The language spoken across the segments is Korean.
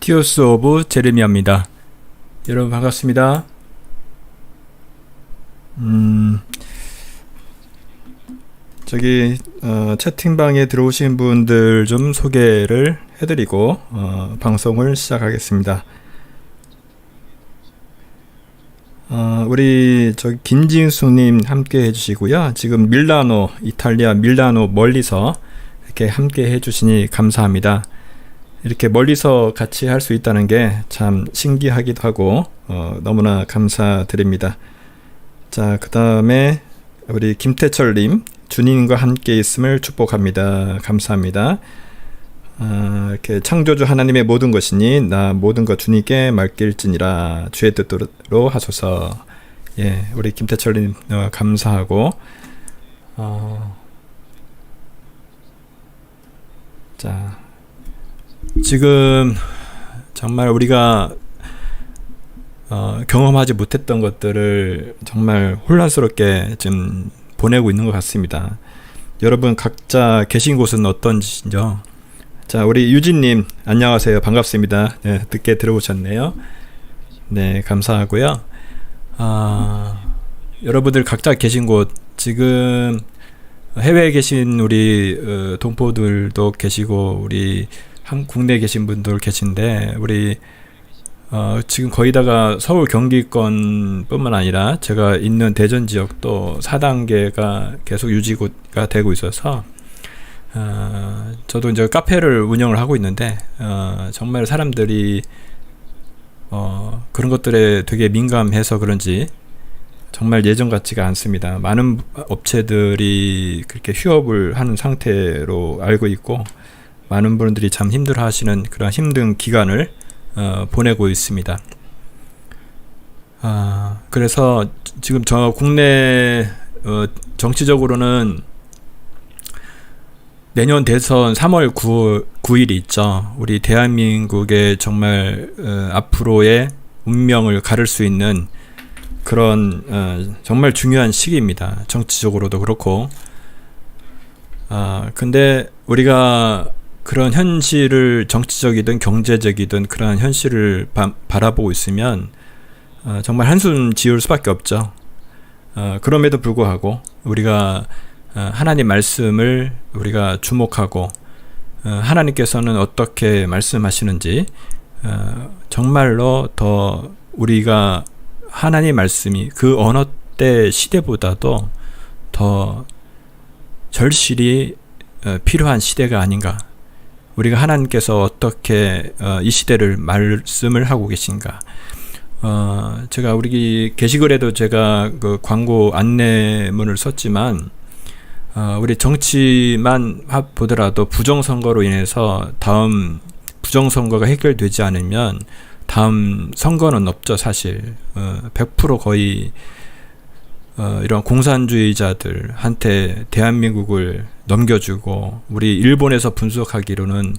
티오스 오브 제레미야입니다. 여러분 반갑습니다. 채팅방에 들어오신 분들 좀 소개를 해드리고 방송을 시작하겠습니다. 우리 김진수님 함께 해주시고요. 지금 밀라노, 이탈리아 밀라노 멀리서 이렇게 함께 해주시니 감사합니다. 이렇게 멀리서 같이 할 수 있다는 게 참 신기하기도 하고 너무나 감사드립니다. 자, 그 다음에 우리 김태철님, 주님과 함께 있음을 축복합니다. 감사합니다. 이렇게 창조주 하나님의 모든 것이니 나 모든 것 주님께 맡길지니라 주의 뜻대로 하소서. 예, 우리 김태철님 감사하고 자, 지금 정말 우리가 경험하지 못했던 것들을 정말 혼란스럽게 지금 보내고 있는 것 같습니다. 여러분 각자 계신 곳은 어떤지요? 자, 우리 유진님 안녕하세요. 반갑습니다. 네, 늦게 들어오셨네요. 네, 감사하고요. 여러분들 각자 계신 곳, 지금 해외에 계신 우리 동포들도 계시고 우리 국내에 계신 분들 계신데, 우리 지금 거의 다가 서울 경기권 뿐만 아니라 제가 있는 대전 지역도 4단계가 계속 유지가 되고 있어서 저도 이제 카페를 운영을 하고 있는데 정말 사람들이 그런 것들에 되게 민감해서 그런지 정말 예전 같지가 않습니다. 많은 업체들이 그렇게 휴업을 하는 상태로 알고 있고, 많은 분들이 참 힘들어 하시는 그런 힘든 기간을 보내고 있습니다. 그래서 지금 저 국내 정치적으로는 내년 대선 3월 9일이 있죠. 우리 대한민국의 정말 앞으로의 운명을 가를 수 있는 그런 정말 중요한 시기입니다. 정치적으로도 그렇고. 근데 우리가 그런 현실을, 정치적이든 경제적이든 그러한 현실을 바라보고 있으면 정말 한숨 지을 수밖에 없죠. 그럼에도 불구하고 우리가 하나님 말씀을 우리가 주목하고 하나님께서는 어떻게 말씀하시는지 정말로 더 우리가 하나님 말씀이 그 어느 때 시대보다도 더 절실히 필요한 시대가 아닌가. 우리가 하나님께서 어떻게 이 시대를 말씀을 하고 계신가. 제가 우리 게시글에도 제가 그 광고 안내문을 썼지만 우리 정치만 보더라도 부정선거로 인해서 다음 부정선거가 해결되지 않으면 다음 선거는 없죠. 사실 100% 거의 이런 공산주의자들한테 대한민국을 넘겨주고, 우리 일본에서 분석하기로는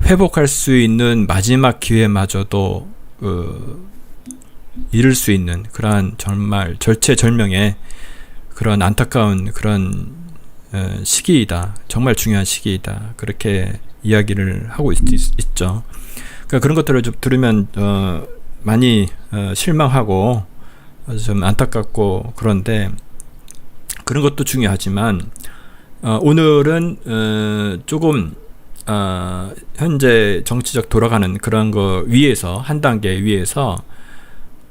회복할 수 있는 마지막 기회마저도 잃을 수 있는 그러한 정말 절체절명의 그런 안타까운 그런 시기이다. 정말 중요한 시기이다. 그렇게 이야기를 하고 있죠. 그러니까 그런 것들을 좀 들으면 많이 실망하고 좀 안타깝고 그런데, 그런 것도 중요하지만 오늘은 조금 현재 정치적 돌아가는 그런 거 위에서, 한 단계 위에서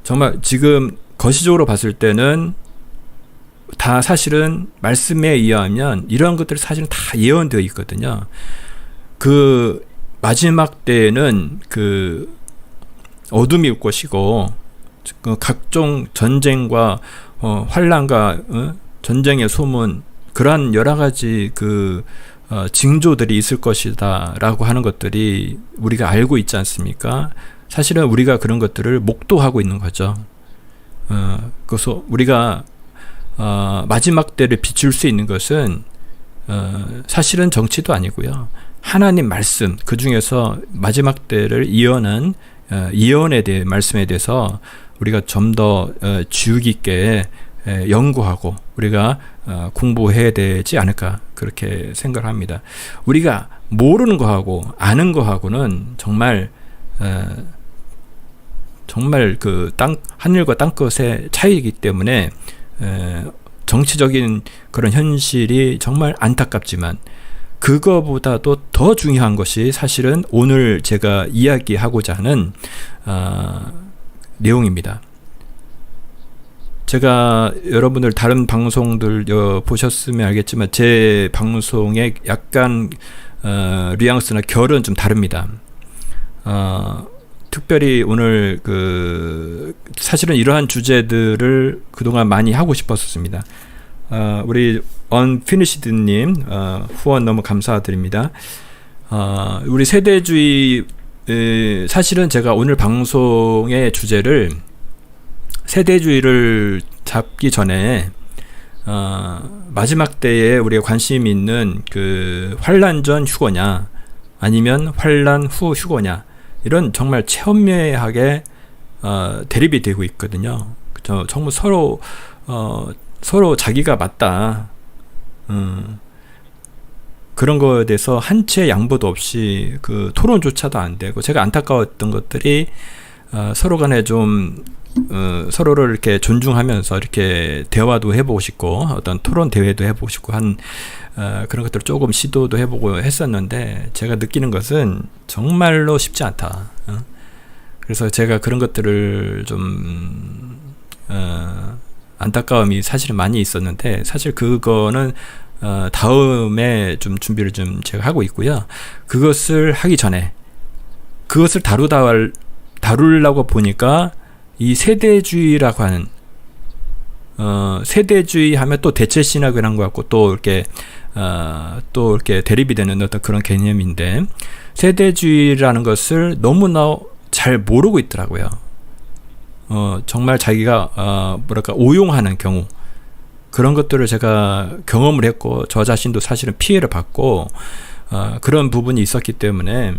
정말 지금 거시적으로 봤을 때는 다 사실은 말씀에 의하면 이러한 것들이 사실은 다 예언되어 있거든요. 그 마지막 때에는 그 어둠이 올 것이고, 각종 전쟁과 환란과 전쟁의 소문, 그러한 여러 가지 그 징조들이 있을 것이다 라고 하는 것들이 우리가 알고 있지 않습니까? 사실은 우리가 그런 것들을 목도하고 있는 거죠. 그래서 우리가 마지막 때를 비출 수 있는 것은 사실은 정치도 아니고요. 하나님 말씀, 그 중에서 마지막 때를 예언한 예언에 대해, 말씀에 대해서 우리가 좀 더 주의 깊게 연구하고 우리가 공부해야 되지 않을까, 그렇게 생각합니다. 우리가 모르는 거하고 아는 거하고는 정말 정말 그 하늘과 땅끝의 차이이기 때문에 정치적인 그런 현실이 정말 안타깝지만 그거보다도 더 중요한 것이 사실은 오늘 제가 이야기하고자 하는 내용입니다. 제가 여러분들 다른 방송들 보셨으면 알겠지만 제 방송의 약간 뉘앙스나 결은 좀 다릅니다. 특별히 오늘 사실은 이러한 주제들을 그동안 많이 하고 싶었습니다. 우리 Unfinished님 후원 너무 감사드립니다. 우리 세대주의, 사실은 제가 오늘 방송의 주제를 세대주의를 잡기 전에 마지막 때에 우리가 관심 있는 그 환란 전 휴거냐 아니면 환란 후 휴거냐, 이런 정말 체험묘하게 대립이 되고 있거든요. 정말 서로 자기가 맞다, 그런 거에 대해서 한 채 양보도 없이 그 토론조차도 안 되고, 제가 안타까웠던 것들이 서로 간에 좀 서로를 이렇게 존중하면서 이렇게 대화도 해보고 싶고 어떤 토론 대회도 해보고 싶고 한 그런 것들을 조금 시도도 해보고 했었는데, 제가 느끼는 것은 정말로 쉽지 않다. 그래서 제가 그런 것들을 좀 안타까움이 사실은 많이 있었는데, 사실 그거는 다음에 좀 준비를 좀 제가 하고 있고요. 그것을 하기 전에 그것을 다루려고 보니까 이 세대주의라고 하는 세대주의 하면 또 대체신학이라는 것 같고 또 이렇게 대립이 되는 어떤 그런 개념인데, 세대주의라는 것을 너무나 잘 모르고 있더라고요. 정말 자기가 오용하는 경우, 그런 것들을 제가 경험을 했고 저 자신도 사실은 피해를 받고 그런 부분이 있었기 때문에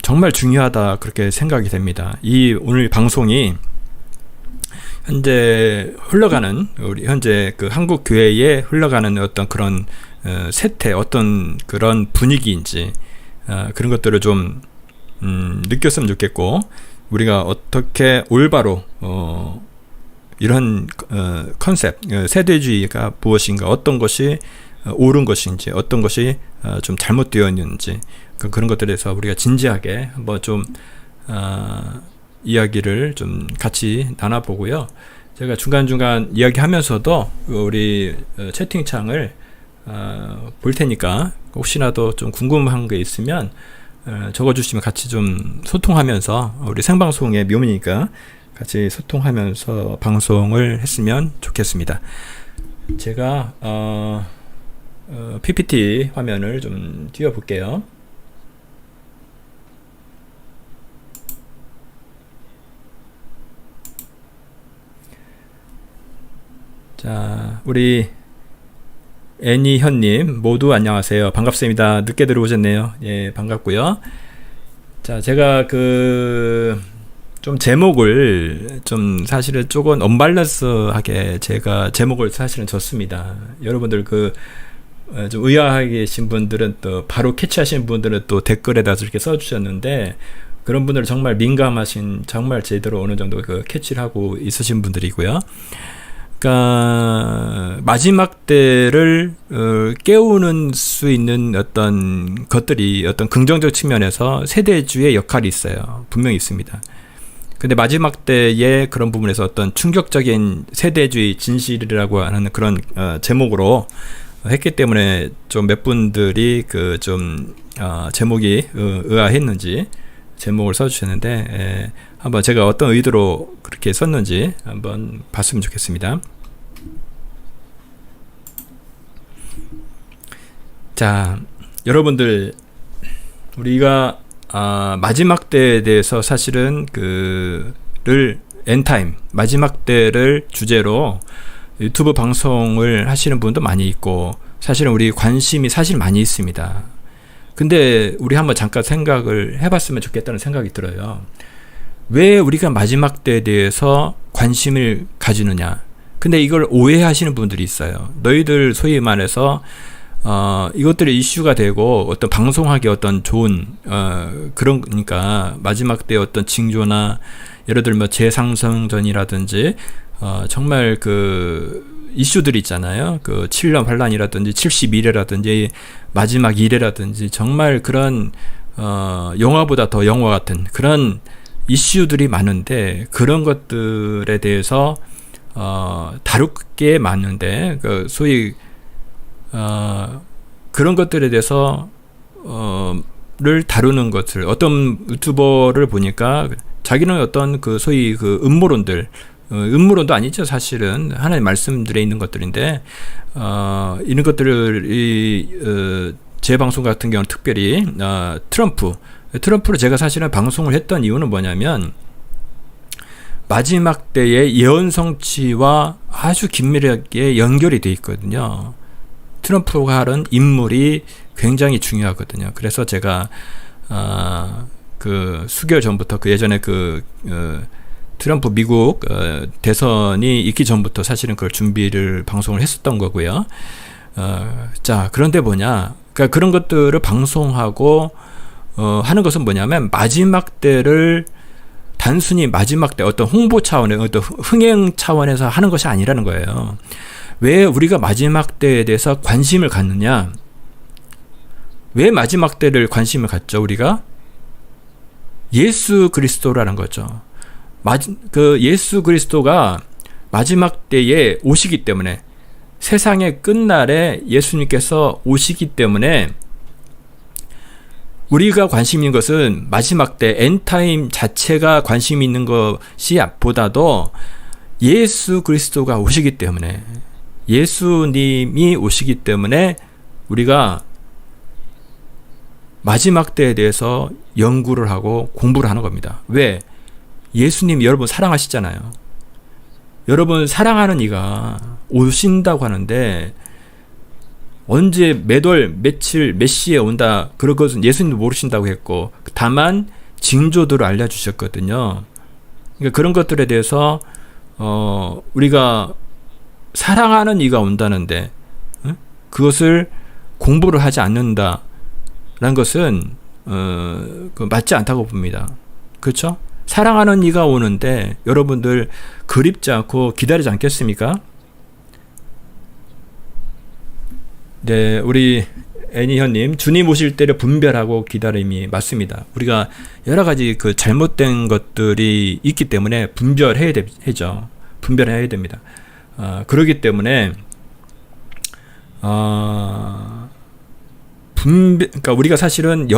정말 중요하다, 그렇게 생각이 됩니다. 이 오늘 방송이 현재 흘러가는, 우리 현재 그 한국 교회에 흘러가는 어떤 그런 세태, 어떤 그런 분위기인지 그런 것들을 좀 느꼈으면 좋겠고, 우리가 어떻게 올바로 이런 컨셉, 세대주의가 무엇인가, 어떤 것이 옳은 것인지, 어떤 것이 좀 잘못되어 있는지, 그런 것들에 대해서 우리가 진지하게 한번 좀 이야기를 좀 같이 나눠보고요. 제가 중간중간 이야기하면서도 우리 채팅창을 볼 테니까 혹시라도 좀 궁금한 게 있으면 적어주시면 같이 좀 소통하면서, 우리 생방송의 묘미니까 같이 소통하면서 방송을 했으면 좋겠습니다. 제가 PPT 화면을 좀 띄워볼게요. 자, 우리 애니현님 모두 안녕하세요. 반갑습니다. 늦게 들어오셨네요. 예, 반갑고요. 자, 제가 좀 제목을 좀 사실은 조금 언밸런스하게 제가 제목을 사실은 줬습니다. 여러분들 좀 의아하게 계신 분들은 또 바로 캐치하신 분들은 또 댓글에다 이렇게 써주셨는데, 그런 분들 정말 민감하신, 정말 제대로 어느 정도 캐치를 하고 있으신 분들이고요. 그러니까 마지막 때를 깨우는 수 있는 어떤 것들이 어떤 긍정적 측면에서 세대주의 역할이 있어요. 분명히 있습니다. 근데 마지막 때의 그런 부분에서 어떤 충격적인 세대주의 진실이라고 하는 그런 제목으로 했기 때문에 좀 몇 분들이 제목이 의아했는지 제목을 써주셨는데, 한번 제가 어떤 의도로 그렇게 썼는지 한번 봤으면 좋겠습니다. 자, 여러분들, 우리가 마지막 때에 대해서 사실은 엔타임, 마지막 때를 주제로 유튜브 방송을 하시는 분도 많이 있고, 사실은 우리 관심이 사실 많이 있습니다. 근데 우리 한번 잠깐 생각을 해봤으면 좋겠다는 생각이 들어요. 왜 우리가 마지막 때에 대해서 관심을 가지느냐? 근데 이걸 오해하시는 분들이 있어요. 너희들 소위 말해서 이것들이 이슈가 되고 어떤 방송하기 어떤 좋은 그러니까 마지막 때 어떤 징조나 예를 들면 재상성전이라든지 정말 그 이슈들이 있잖아요. 그 7년 환란이라든지 70일이라든지 마지막 일이라든지 정말 그런 영화보다 더 영화 같은 그런 이슈들이 많은데 그런 것들에 대해서 다룰 게 많은데 그 소위 그런 것들에 대해서 를 다루는 것을 어떤 유튜버를 보니까 자기는 어떤 그 소위 그 음모론도 아니죠. 사실은 하나의 말씀들에 있는 것들인데 이런 것들을 제 방송 같은 경우는 특별히 트럼프를 제가 사실은 방송을 했던 이유는 뭐냐면 마지막 때의 예언 성취와 아주 긴밀하게 연결이 돼 있거든요. 트럼프가 하는 인물이 굉장히 중요하거든요. 그래서 제가 그 수개월 전부터 그 예전에 트럼프 미국 대선이 있기 전부터 사실은 그걸 준비를 방송을 했었던 거고요. 자, 그런데 뭐냐? 그러니까 그런 것들을 방송하고 하는 것은 뭐냐면 마지막 때를 단순히 마지막 때 어떤 홍보 차원의 어떤 흥행 차원에서 하는 것이 아니라는 거예요. 왜 우리가 마지막 때에 대해서 관심을 갖느냐? 왜 마지막 때를 관심을 갖죠? 우리가 예수 그리스도라는 거죠. 그 예수 그리스도가 마지막 때에 오시기 때문에 세상의 끝날에 예수님께서 오시기 때문에 우리가 관심 있는 것은 마지막 때 엔타임 자체가 관심 있는 것이 보다도 예수 그리스도가 오시기 때문에 예수님이 오시기 때문에 우리가 마지막 때에 대해서 연구를 하고 공부를 하는 겁니다. 왜? 예수님 여러분 사랑하시잖아요. 여러분 사랑하는 이가 오신다고 하는데 언제 몇 월 며칠 몇 시에 온다 그런 것은 예수님도 모르신다고 했고 다만 징조들을 알려주셨거든요. 그러니까 그런 것들에 대해서 우리가 사랑하는 이가 온다는데 그것을 공부를 하지 않는다라는 것은 맞지 않다고 봅니다. 그렇죠? 사랑하는 이가 오는데 여러분들 그립지 않고 기다리지 않겠습니까? 네, 우리 애니현님, 주님 오실 때를 분별하고 기다림이 맞습니다. 우리가 여러 가지 그 잘못된 것들이 있기 때문에 분별해야 되죠. 분별해야 됩니다. 그렇기 때문에 그러니까 우리가 사실은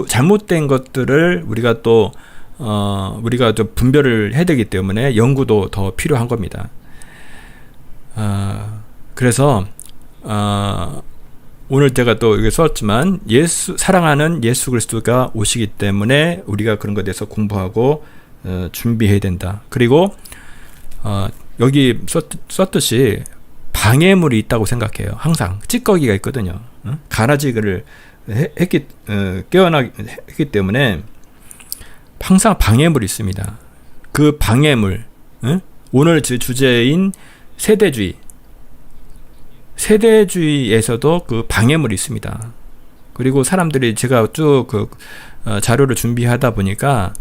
잘못된 것들을 우리가 또 분별을 해야 되기 때문에 연구도 더 필요한 겁니다. 그래서 오늘 제가 또 여기 썼지만 사랑하는 예수 그리스도가 오시기 때문에 우리가 그런 것에 대해서 공부하고 준비해야 된다. 그리고 여기 썼듯이 방해물이 있다고 생각해요. 항상 찌꺼기가 있거든요. 가라지를 했기 때문에 항상 방해물이 있습니다. 그 방해물, 오늘 주제인 세대주의에서도 그 방해물이 있습니다. 그리고 사람들이 제가 쭉 그 자료를 준비하다 보니까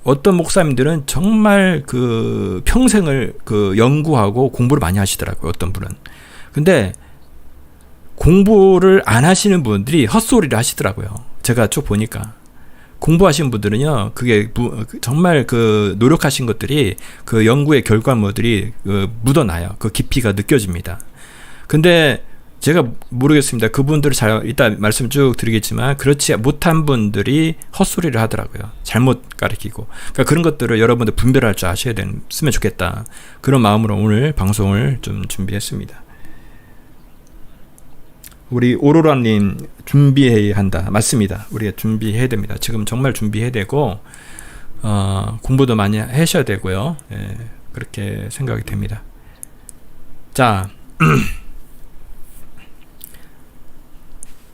어떤 목사님들은 정말 그 평생을 그 연구하고 공부를 많이 하시더라고요. 어떤 분은. 근데 공부를 안 하시는 분들이 헛소리를 하시더라고요. 제가 쭉 보니까. 공부하신 분들은요, 그게 정말 그 노력하신 것들이 그 연구의 결과물들이 묻어나요. 그 깊이가 느껴집니다. 근데 제가 모르겠습니다. 그분들을 이따 말씀 쭉 드리겠지만 그렇지 못한 분들이 헛소리를 하더라고요. 잘못 가르치고. 그러니까 그런 것들을 여러분들 분별할 줄 아셨으면 좋겠다. 그런 마음으로 오늘 방송을 좀 준비했습니다. 우리 오로라님 준비해야 한다. 맞습니다. 우리가 준비해야 됩니다. 지금 정말 준비해야 되고 공부도 많이 하셔야 되고요. 예, 그렇게 생각이 됩니다. 자,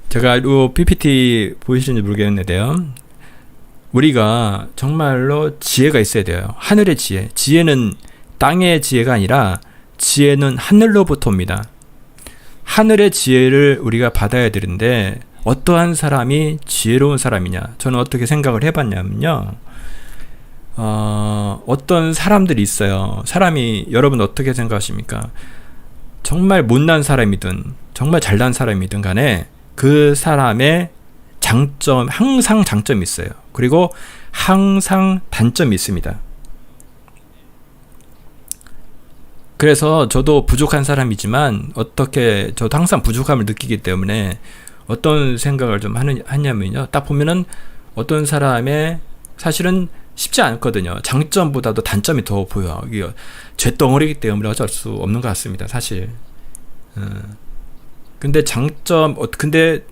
제가 이 PPT 보이시는지 모르겠는데요. 우리가 정말로 지혜가 있어야 돼요. 하늘의 지혜. 지혜는 땅의 지혜가 아니라 지혜는 하늘로부터 옵니다. 하늘의 지혜를 우리가 받아야 되는데 어떠한 사람이 지혜로운 사람이냐? 저는 어떻게 생각을 해봤냐면요. 어떤 사람들이 있어요. 사람이 여러분 어떻게 생각하십니까? 정말 못난 사람이든 정말 잘난 사람이든 간에 그 사람의 장점, 항상 장점이 있어요. 그리고 항상 단점이 있습니다. 그래서 저도 부족한 사람이지만 저도 항상 부족함을 느끼기 때문에 어떤 생각을 좀 하냐면요. 딱 보면은 어떤 사람의 사실은 쉽지 않거든요. 장점보다도 단점이 더 보여. 이게 쇳덩어리이기 때문에 어쩔 수 없는 것 같습니다. 사실. 근데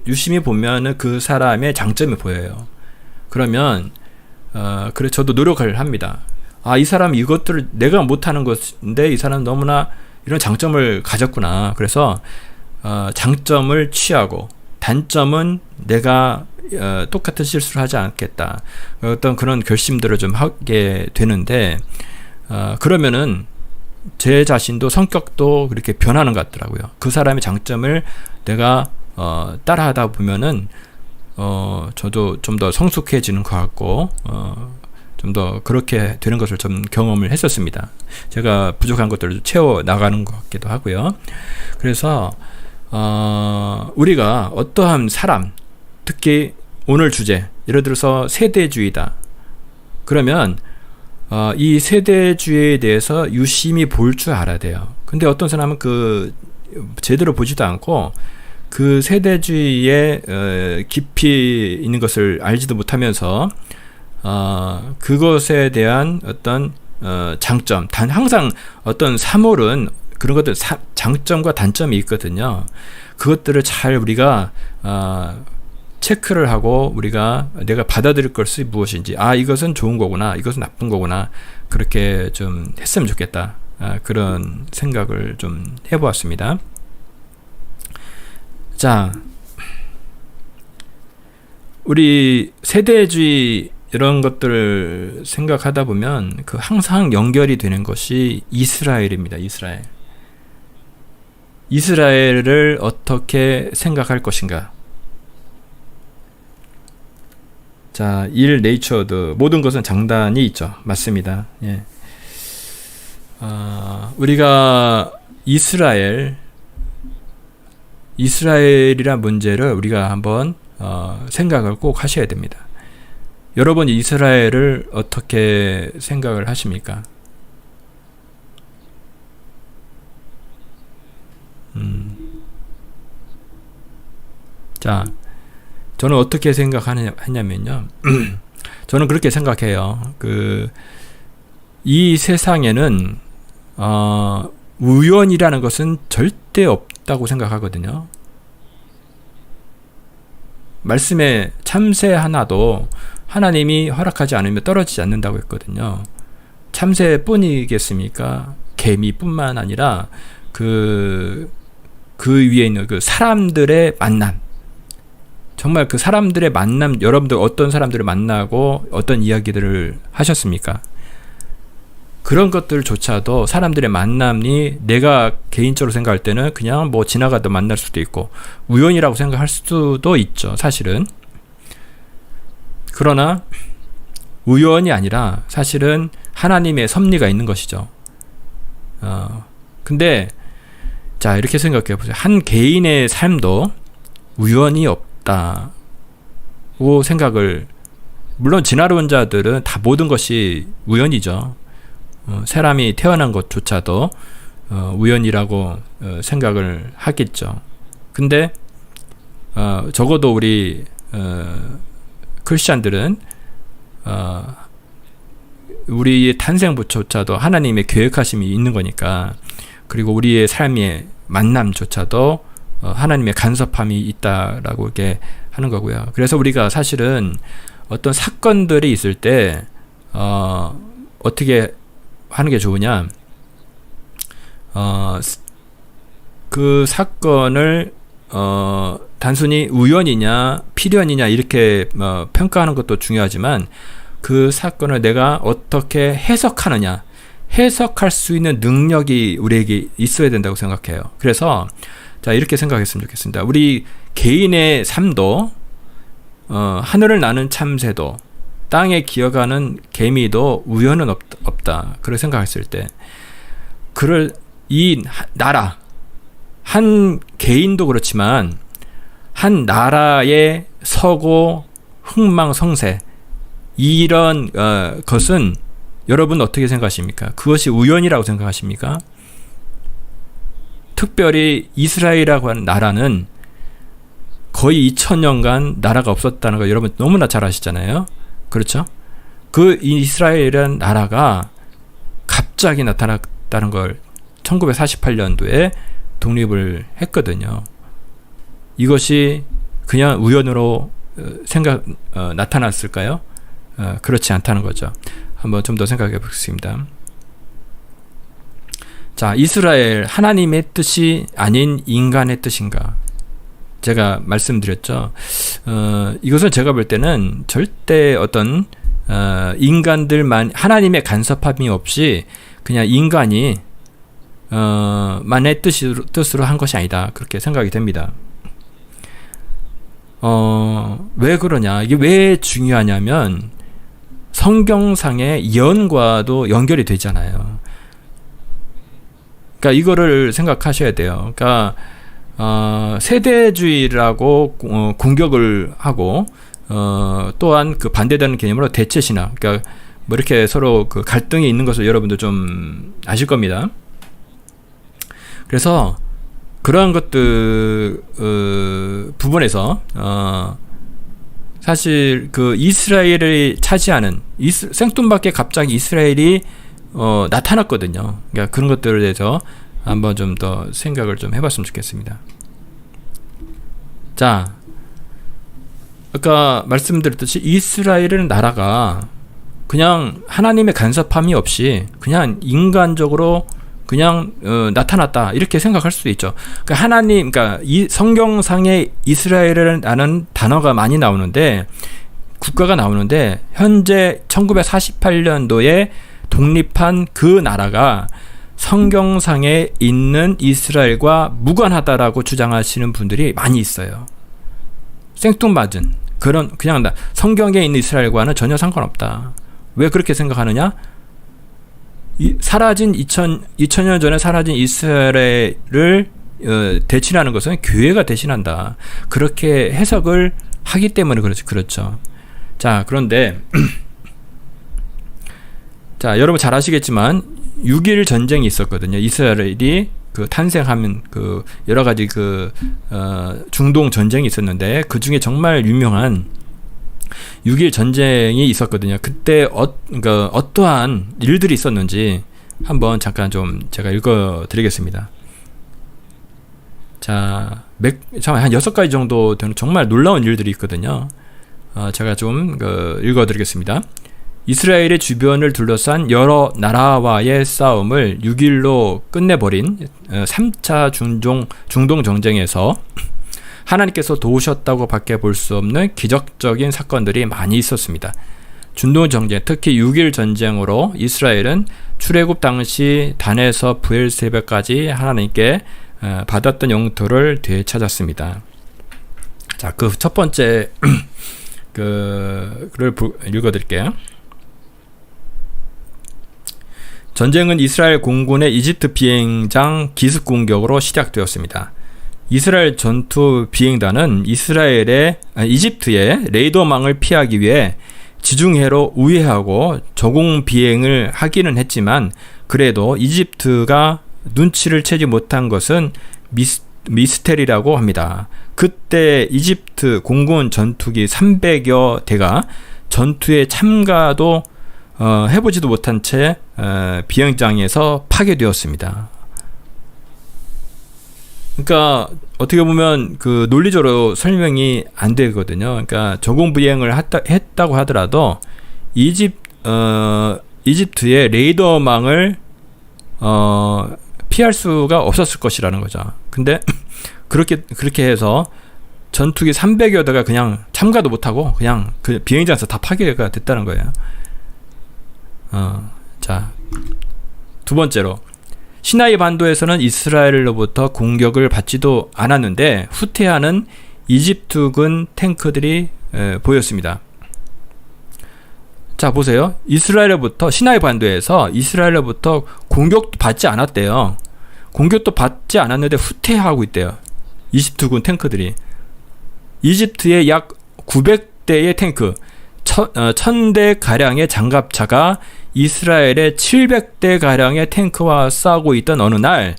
유심히 보면은 그 사람의 장점이 보여요. 그러면, 그래, 저도 노력을 합니다. 이 사람 이것들을 내가 못하는 것인데 이 사람 너무나 이런 장점을 가졌구나. 그래서, 장점을 취하고, 단점은 내가 똑같은 실수를 하지 않겠다. 어떤 그런 결심들을 좀 하게 되는데, 그러면은 제 자신도 성격도 그렇게 변하는 것 같더라고요. 그 사람의 장점을 내가 따라하다 보면은 저도 좀 더 성숙해지는 것 같고 좀 더 그렇게 되는 것을 좀 경험을 했었습니다. 제가 부족한 것들을 채워 나가는 것 같기도 하고요. 그래서 우리가 어떠한 사람, 특히 오늘 주제, 예를 들어서 세대주의다. 그러면 이 세대주의에 대해서 유심히 볼 줄 알아야 돼요. 근데 어떤 사람은 제대로 보지도 않고 그 세대주의에 깊이 있는 것을 알지도 못하면서 그것에 대한 어떤 장점, 항상 어떤 사물은 그런 것들 장점과 단점이 있거든요. 그것들을 잘 우리가 체크를 하고 내가 받아들일 것이 무엇인지, 이것은 좋은 거구나, 이것은 나쁜 거구나, 그렇게 좀 했으면 좋겠다. 그런 생각을 좀 해보았습니다. 자, 우리 세대주의 이런 것들을 생각하다 보면 항상 연결이 되는 것이 이스라엘입니다. 이스라엘을 어떻게 생각할 것인가? 자, 네이처드 모든 것은 장단이 있죠. 맞습니다. 예. 우리가 이스라엘이란 문제를 우리가 한번 생각을 꼭 하셔야 됩니다. 여러분 이스라엘을 어떻게 생각을 하십니까? 자, 저는 어떻게 생각하냐면요. 저는 그렇게 생각해요. 이 세상에는 우연이라는 것은 절대 없다고 생각하거든요. 말씀에 참새 하나도 하나님이 허락하지 않으면 떨어지지 않는다고 했거든요. 참새뿐이겠습니까? 개미뿐만 아니라 그 위에 있는 사람들의 만남, 정말 그 사람들의 만남, 여러분들 어떤 사람들을 만나고 어떤 이야기들을 하셨습니까? 그런 것들조차도 사람들의 만남이 내가 개인적으로 생각할 때는 그냥 지나가다 만날 수도 있고 우연이라고 생각할 수도 있죠, 사실은. 그러나 우연이 아니라 사실은 하나님의 섭리가 있는 것이죠. 근데 자, 이렇게 생각해 보세요. 한 개인의 삶도 우연이 없다고 생각을, 물론 지나온 자들은 다 모든 것이 우연이죠. 사람이 태어난 것조차도 우연이라고 생각을 하겠죠. 근데 적어도 우리 크리스찬들은 우리의 탄생부조차도 하나님의 계획하심이 있는 거니까, 그리고 우리의 삶의 만남조차도 하나님의 간섭함이 있다라고 이렇게 하는 거고요. 그래서 우리가 사실은 어떤 사건들이 있을 때 어떻게 하는 게 좋으냐, 그 사건을 단순히 우연이냐 필연이냐 이렇게 평가하는 것도 중요하지만 그 사건을 내가 어떻게 해석하느냐, 해석할 수 있는 능력이 우리에게 있어야 된다고 생각해요. 그래서 자, 이렇게 생각했으면 좋겠습니다. 우리 개인의 삶도 하늘을 나는 참새도 땅에 기어가는 개미도 우연은 없다. 그렇게 생각했을 때 이 나라 한 개인도 그렇지만 한 나라의 서고 흥망성쇠 이런 것은 여러분 어떻게 생각하십니까? 그것이 우연이라고 생각하십니까? 특별히 이스라엘이라고 하는 나라는 거의 2000년간 나라가 없었다는 거 여러분 너무나 잘 아시잖아요. 그렇죠? 그 이스라엘이라는 나라가 갑자기 나타났다는 걸 1948년도에 독립을 했거든요. 이것이 그냥 우연으로 나타났을까요? 그렇지 않다는 거죠. 한번 좀 더 생각해 보겠습니다. 자, 이스라엘 하나님의 뜻이 아닌 인간의 뜻인가? 제가 말씀드렸죠. 이것은 제가 볼 때는 절대 어떤 인간들만 하나님의 간섭함이 없이 그냥 인간이 만의 뜻으로 한 것이 아니다. 그렇게 생각이 됩니다. 왜 그러냐? 이게 왜 중요하냐면 성경상의 예언과도 연결이 되잖아요. 그러니까 이거를 생각하셔야 돼요. 그러니까 세대주의라고 공격을 하고 또한 그 반대되는 개념으로 대체신학. 그러니까 뭐 이렇게 서로 그 갈등이 있는 것을 여러분도 좀 아실 겁니다. 그래서 그러한 것들 부분에서 사실 그 이스라엘을 차지하는 생뚱맞게 갑자기 이스라엘이 나타났거든요. 그러니까 그런 것들에 대해서 한번 좀 더 생각을 좀 해봤으면 좋겠습니다. 자, 아까 말씀드렸듯이 이스라엘은 나라가 그냥 하나님의 간섭함이 없이 그냥 인간적으로 그냥 나타났다 이렇게 생각할 수도 있죠. 그러니까 하나님, 그러니까 이 성경상에 이스라엘이라는 단어가 많이 나오는데 국가가 나오는데 현재 1948년도에 독립한 그 나라가 성경상에 있는 이스라엘과 무관하다라고 주장하시는 분들이 많이 있어요. 생뚱맞은 그냥 성경에 있는 이스라엘과는 전혀 상관없다. 왜 그렇게 생각하느냐? 사라진 2000년 전에 사라진 이스라엘을 대신하는 것은 교회가 대신한다. 그렇게 해석을 하기 때문에 그렇죠. 자, 그런데 자, 여러분 잘 아시겠지만 6.1 전쟁이 있었거든요. 이스라엘이 그 탄생하면 그 여러 가지 그 중동 전쟁이 있었는데 그 중에 정말 유명한 6.1 전쟁이 있었거든요. 그때 그러니까 어떠한 일들이 있었는지 한번 잠깐 좀 제가 읽어드리겠습니다. 자, 한 6가지 정도 되는 정말 놀라운 일들이 있거든요. 제가 좀 읽어드리겠습니다. 이스라엘의 주변을 둘러싼 여러 나라와의 싸움을 6.1로 끝내버린 3차 중동 전쟁에서 하나님께서 도우셨다고 밖에 볼 수 없는 기적적인 사건들이 많이 있었습니다. 중동 전쟁, 특히 6.1 전쟁으로 이스라엘은 출애굽 당시 단에서 브엘세바까지 하나님께 받았던 영토를 되찾았습니다. 자, 그 첫 번째 그를 읽어드릴게요. 전쟁은 이스라엘 공군의 이집트 비행장 기습 공격으로 시작되었습니다. 이스라엘 전투 비행단은 이집트의 레이더망을 피하기 위해 지중해로 우회하고 저공 비행을 하기는 했지만 그래도 이집트가 눈치를 채지 못한 것은 미스테리라고 합니다. 그때 이집트 공군 전투기 300여 대가 전투에 참가도 해보지도 못한 채 비행장에서 파괴되었습니다. 그러니까 어떻게 보면 그 논리적으로 설명이 안 되거든요. 그러니까 저공 비행을 했다고 하더라도 이집트의 레이더망을 피할 수가 없었을 것이라는 거죠. 근데 그렇게 해서 전투기 300여 대가 그냥 참가도 못하고 그냥 그 비행장에서 다 파괴가 됐다는 거예요. 자, 두 번째로 시나이 반도에서는 이스라엘로부터 공격을 받지도 않았는데 후퇴하는 이집트군 탱크들이 보였습니다. 자, 보세요. 시나이 반도에서 이스라엘로부터 공격도 받지 않았대요. 공격도 받지 않았는데 후퇴하고 있대요. 이집트군 탱크들이. 이집트의 약 900대의 탱크, 1000대 가량의 장갑차가 이스라엘의 700대 가량의 탱크와 싸우고 있던 어느 날,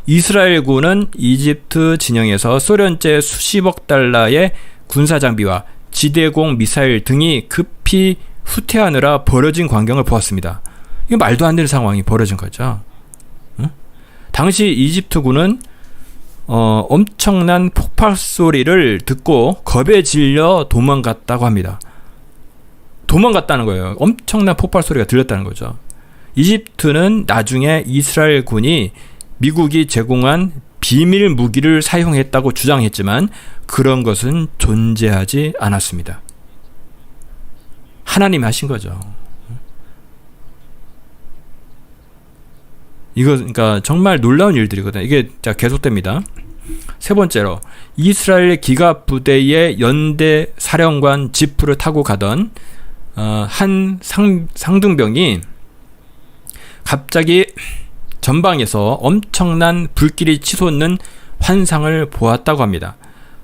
이스라엘군은 이집트 진영에서 소련제 수십억 달러의 군사장비와 지대공 미사일 등이 급히 후퇴하느라 벌어진 광경을 보았습니다. 이게 말도 안 되는 상황이 벌어진 거죠. 응? 당시 이집트군은 엄청난 폭발 소리를 듣고 겁에 질려 도망갔다고 합니다. 도망갔다는 거예요. 엄청난 폭발 소리가 들렸다는 거죠. 이집트는 나중에 이스라엘 군이 미국이 제공한 비밀 무기를 사용했다고 주장했지만 그런 것은 존재하지 않았습니다. 하나님이 하신 거죠. 이거 그러니까 정말 놀라운 일들이거든요. 이게 자 계속됩니다. 세 번째로 이스라엘 기갑 부대의 연대 사령관 지프를 타고 가던 한 상등병이 갑자기 전방에서 엄청난 불길이 치솟는 환상을 보았다고 합니다.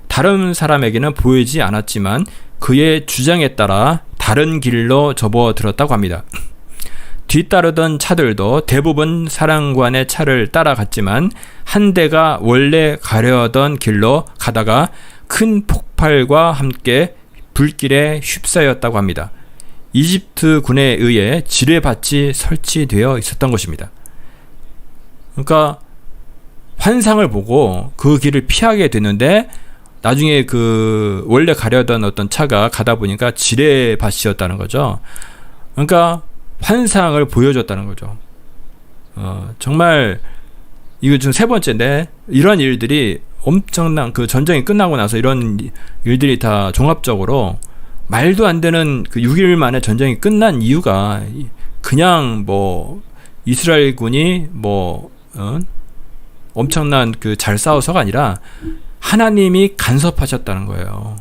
다른 사람에게는 보이지 않았지만 그의 주장에 따라 다른 길로 접어들었다고 합니다. 뒤따르던 차들도 대부분 사령관의 차를 따라갔지만 한 대가 원래 가려던 길로 가다가 큰 폭발과 함께 불길에 휩싸였다고 합니다. 이집트 군에 의해 지뢰밭이 설치되어 있었던 것입니다. 그러니까 환상을 보고 그 길을 피하게 되는데 나중에 그 원래 가려던 어떤 차가 가다 보니까 지뢰밭이었다는 거죠. 그러니까 환상을 보여줬다는 거죠. 정말 이거 지금 세 번째인데 이런 일들이 엄청난 그 전쟁이 끝나고 나서 이런 일들이 다 종합적으로 말도 안 되는 그 6일 만에 전쟁이 끝난 이유가 그냥 뭐 이스라엘 군이 뭐 엄청난 그 잘 싸워서가 아니라 하나님이 간섭하셨다는 거예요.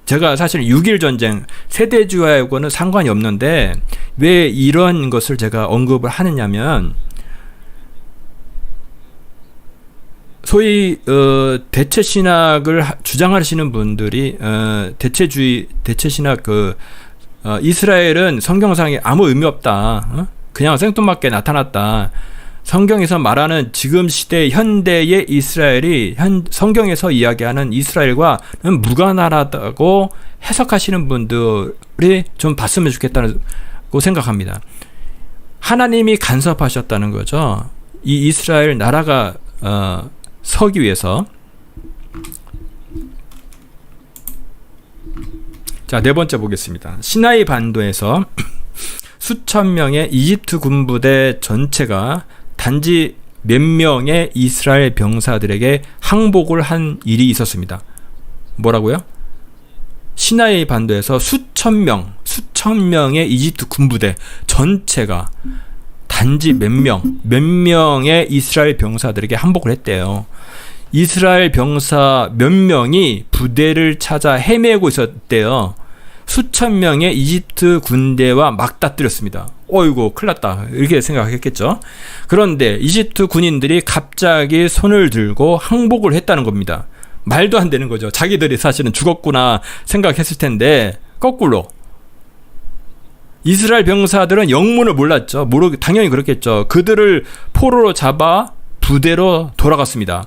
제가 사실 6.1 전쟁 세대주의하고는 상관이 없는데 왜 이런 것을 제가 언급을 하느냐면 소위 대체 신학을 주장하시는 분들이 대체 신학 이스라엘은 성경상에 아무 의미 없다. 그냥 생뚱맞게 나타났다. 성경에서 말하는 지금 시대 현대의 이스라엘이 성경에서 이야기하는 이스라엘과는 무관하다고 해석하시는 분들이 좀 봤으면 좋겠다고 생각합니다. 하나님이 간섭하셨다는 거죠. 이 이스라엘 나라가 서기 위해서. 자, 네 번째 보겠습니다. 시나이 반도에서 수천 명의 이집트 군부대 전체가 단지 몇 명의 이스라엘 병사들에게 항복을 한 일이 있었습니다. 뭐라고요? 시나이 반도에서 수천 명의 이집트 군부대 전체가 단지 몇 명의 이스라엘 병사들에게 항복을 했대요. 이스라엘 병사 몇 명이 부대를 찾아 헤매고 있었대요. 수천 명의 이집트 군대와 맞닥뜨렸습니다. 어이구 큰일 났다 이렇게 생각했겠죠. 그런데 이집트 군인들이 갑자기 손을 들고 항복을 했다는 겁니다. 말도 안 되는 거죠. 자기들이 사실은 죽었구나 생각했을 텐데 거꾸로 이스라엘 병사들은 영문을 몰랐죠. 당연히 그렇겠죠. 그들을 포로로 잡아 부대로 돌아갔습니다.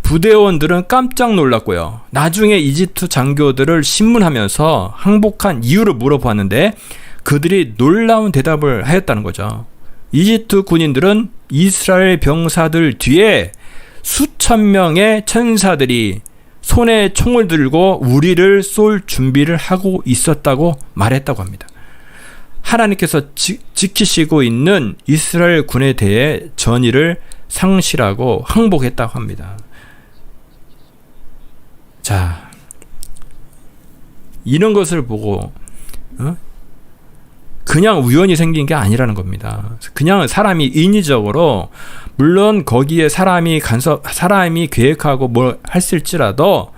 부대원들은 깜짝 놀랐고요. 나중에 이집트 장교들을 신문하면서 항복한 이유를 물어봤는데 그들이 놀라운 대답을 하였다는 거죠. 이집트 군인들은 이스라엘 병사들 뒤에 수천 명의 천사들이 손에 총을 들고 우리를 쏠 준비를 하고 있었다고 말했다고 합니다. 하나님께서 지키시고 있는 이스라엘 군에 대해 전의를 상실하고 항복했다고 합니다. 자, 이런 것을 보고 그냥 우연히 생긴 게 아니라는 겁니다. 그냥 사람이 인위적으로, 물론 거기에 사람이 계획하고 뭘 했을지라도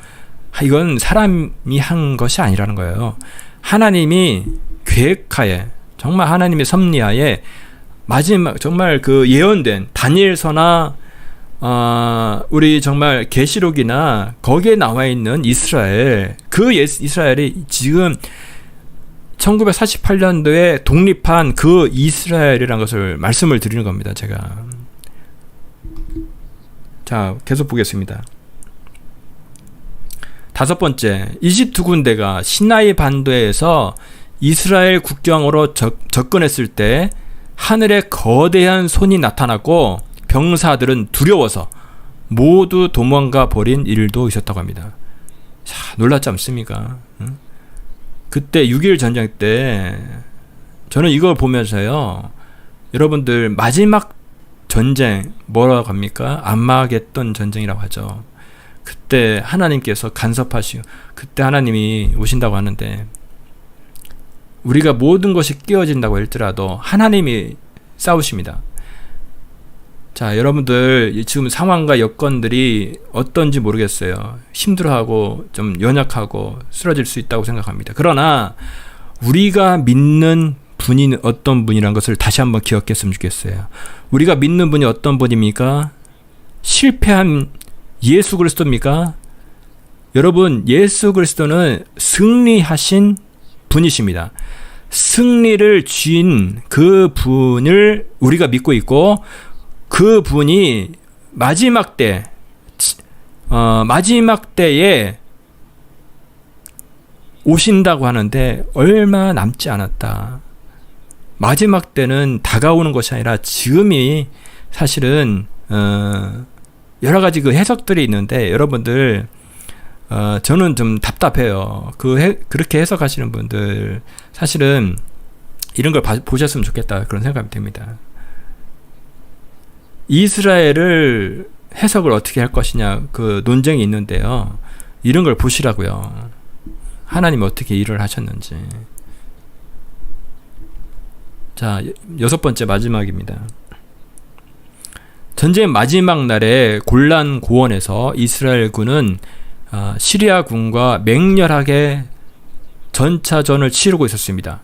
이건 사람이 한 것이 아니라는 거예요. 하나님이 계획하에, 정말 하나님의 섭리하에 마지막 정말 그 예언된 다니엘서나 우리 정말 계시록이나 거기에 나와 있는 이스라엘, 그 이스라엘이 지금 1948년도에 독립한 그 이스라엘이라는 것을 말씀을 드리는 겁니다. 제가. 자, 계속 보겠습니다. 5번째, 이집트 군대가 시나이 반도에서 이스라엘 국경으로 접근했을 때 하늘에 거대한 손이 나타났고 병사들은 두려워서 모두 도망가 버린 일도 있었다고 합니다. 자, 놀랍지 않습니까? 응? 그때 6.1 전쟁 때 저는 이걸 보면서요, 여러분들 마지막 전쟁 뭐라고 합니까? 암마겟돈 전쟁이라고 하죠. 그때 하나님께서 간섭하시고 그때 하나님이 오신다고 하는데, 우리가 모든 것이 깨어진다고 할지라도 하나님이 싸우십니다. 자, 여러분들 지금 상황과 여건들이 어떤지 모르겠어요. 힘들어하고 좀 연약하고 쓰러질 수 있다고 생각합니다. 그러나 우리가 믿는 분이 어떤 분이라는 것을 다시 한번 기억했으면 좋겠어요. 우리가 믿는 분이 어떤 분입니까? 실패한 예수 그리스도입니까? 여러분, 예수 그리스도는 승리하신 분이십니다. 승리를 쥔 그 분을 우리가 믿고 있고, 그 분이 마지막 때에 오신다고 하는데 얼마 남지 않았다. 마지막 때는 다가오는 것이 아니라 지금이 사실은 여러 가지 그 해석들이 있는데, 여러분들 저는 좀 답답해요. 그렇게 해석하시는 분들 사실은 이런 걸 보셨으면 좋겠다, 그런 생각이 듭니다. 이스라엘을 해석을 어떻게 할 것이냐, 그 논쟁이 있는데요. 이런 걸 보시라고요. 하나님이 어떻게 일을 하셨는지. 자, 6번째 마지막입니다. 전쟁 마지막 날에 골란 고원에서 이스라엘군은 시리아 군과 맹렬하게 전차전을 치르고 있었습니다.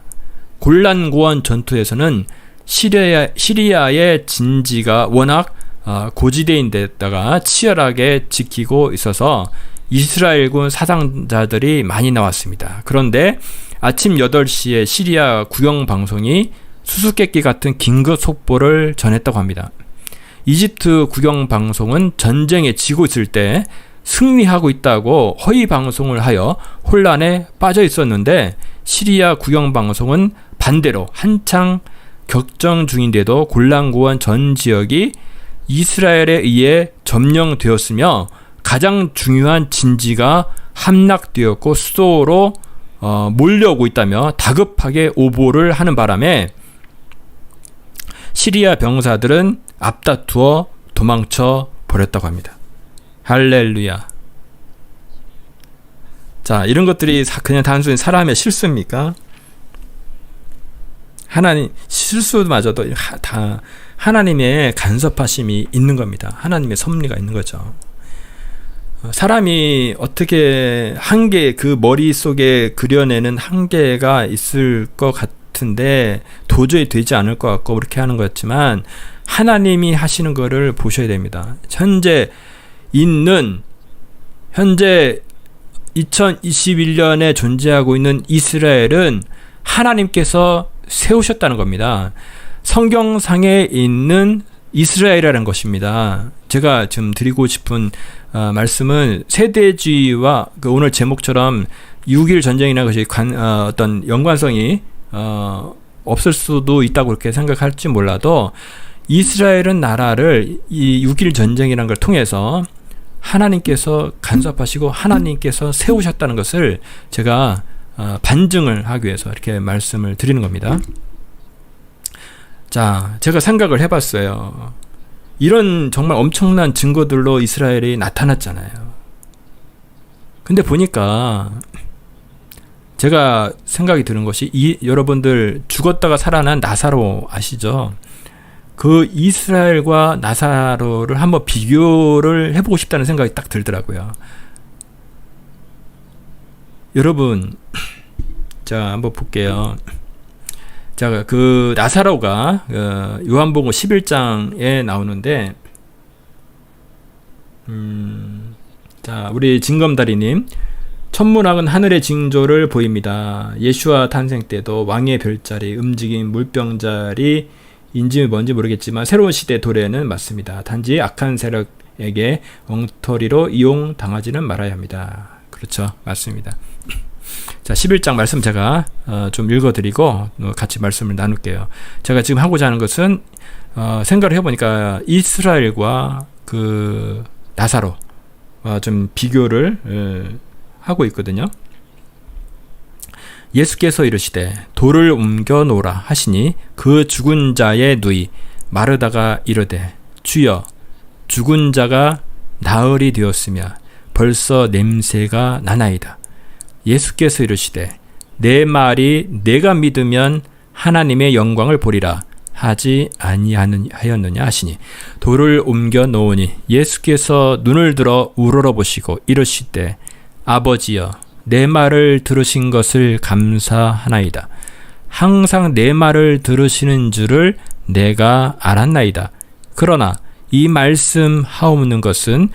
골란 고원 전투에서는 시리아의 진지가 워낙 고지대인 데다가 치열하게 지키고 있어서 이스라엘군 사상자들이 많이 나왔습니다. 그런데 아침 8시에 시리아 국영방송이 수수께끼 같은 긴급 속보를 전했다고 합니다. 이집트 국영방송은 전쟁에 지고 있을 때 승리하고 있다고 허위 방송을 하여 혼란에 빠져 있었는데, 시리아 국영방송은 반대로 한창 격정 중인데도 골란고원 전 지역이 이스라엘에 의해 점령되었으며 가장 중요한 진지가 함락되었고 수도로 몰려오고 있다며 다급하게 오보를 하는 바람에 시리아 병사들은 앞다투어 도망쳐 버렸다고 합니다. 할렐루야. 자, 이런 것들이 그냥 단순히 사람의 실수입니까? 하나님 실수마저도 다 하나님의 간섭하심이 있는 겁니다. 하나님의 섭리가 있는 거죠. 사람이 어떻게 한계, 그 머릿속에 그려내는 한계가 있을 것 같은데 도저히 되지 않을 것 같고 그렇게 하는 거였지만, 하나님이 하시는 거를 보셔야 됩니다. 현재 2021년에 존재하고 있는 이스라엘은 하나님께서 세우셨다는 겁니다. 성경상에 있는 이스라엘이라는 것입니다. 제가 지금 드리고 싶은 말씀은 세대주의와 오늘 제목처럼 6.1 전쟁이나 것이 어떤 연관성이 없을 수도 있다고 그렇게 생각할지 몰라도, 이스라엘은 나라를 이 6.1 전쟁이라는 걸 통해서 하나님께서 간섭하시고 하나님께서 세우셨다는 것을 제가 반증을 하기 위해서 이렇게 말씀을 드리는 겁니다. 자, 제가 생각을 해봤어요. 이런 정말 엄청난 증거들로 이스라엘이 나타났잖아요. 근데 보니까 제가 생각이 드는 것이 여러분들 죽었다가 살아난 나사로 아시죠? 그 이스라엘과 나사로를 한번 비교를 해보고 싶다는 생각이 딱 들더라고요. 여러분, 자, 한번 볼게요. 자, 그 나사로가 요한복음 11장에 나오는데, 자, 우리 진검다리님, 천문학은 하늘의 징조를 보입니다. 예수와 탄생 때도 왕의 별자리, 움직임, 물병자리 인지 뭔지 모르겠지만 새로운 시대 도래는 맞습니다. 단지 악한 세력에게 엉터리로 이용당하지는 말아야 합니다. 그렇죠, 맞습니다. 자, 11장 말씀 제가 좀 읽어드리고 같이 말씀을 나눌게요. 제가 지금 하고자 하는 것은 생각을 해보니까 이스라엘과 그 나사로와 좀 비교를 하고 있거든요. 예수께서 이르시되 돌을 옮겨 놓으라 하시니 그 죽은 자의 누이 마르다가 이르되 주여 죽은 자가 나흘이 되었으며 벌써 냄새가 나나이다. 예수께서 이르시되 내 말이 내가 믿으면 하나님의 영광을 보리라 하지 아니하였느냐 하시니 돌을 옮겨 놓으니 예수께서 눈을 들어 우러러 보시고 이르시되 아버지여 내 말을 들으신 것을 감사하나이다. 항상 내 말을 들으시는 줄을 내가 알았나이다. 그러나 이 말씀 하옵는 것은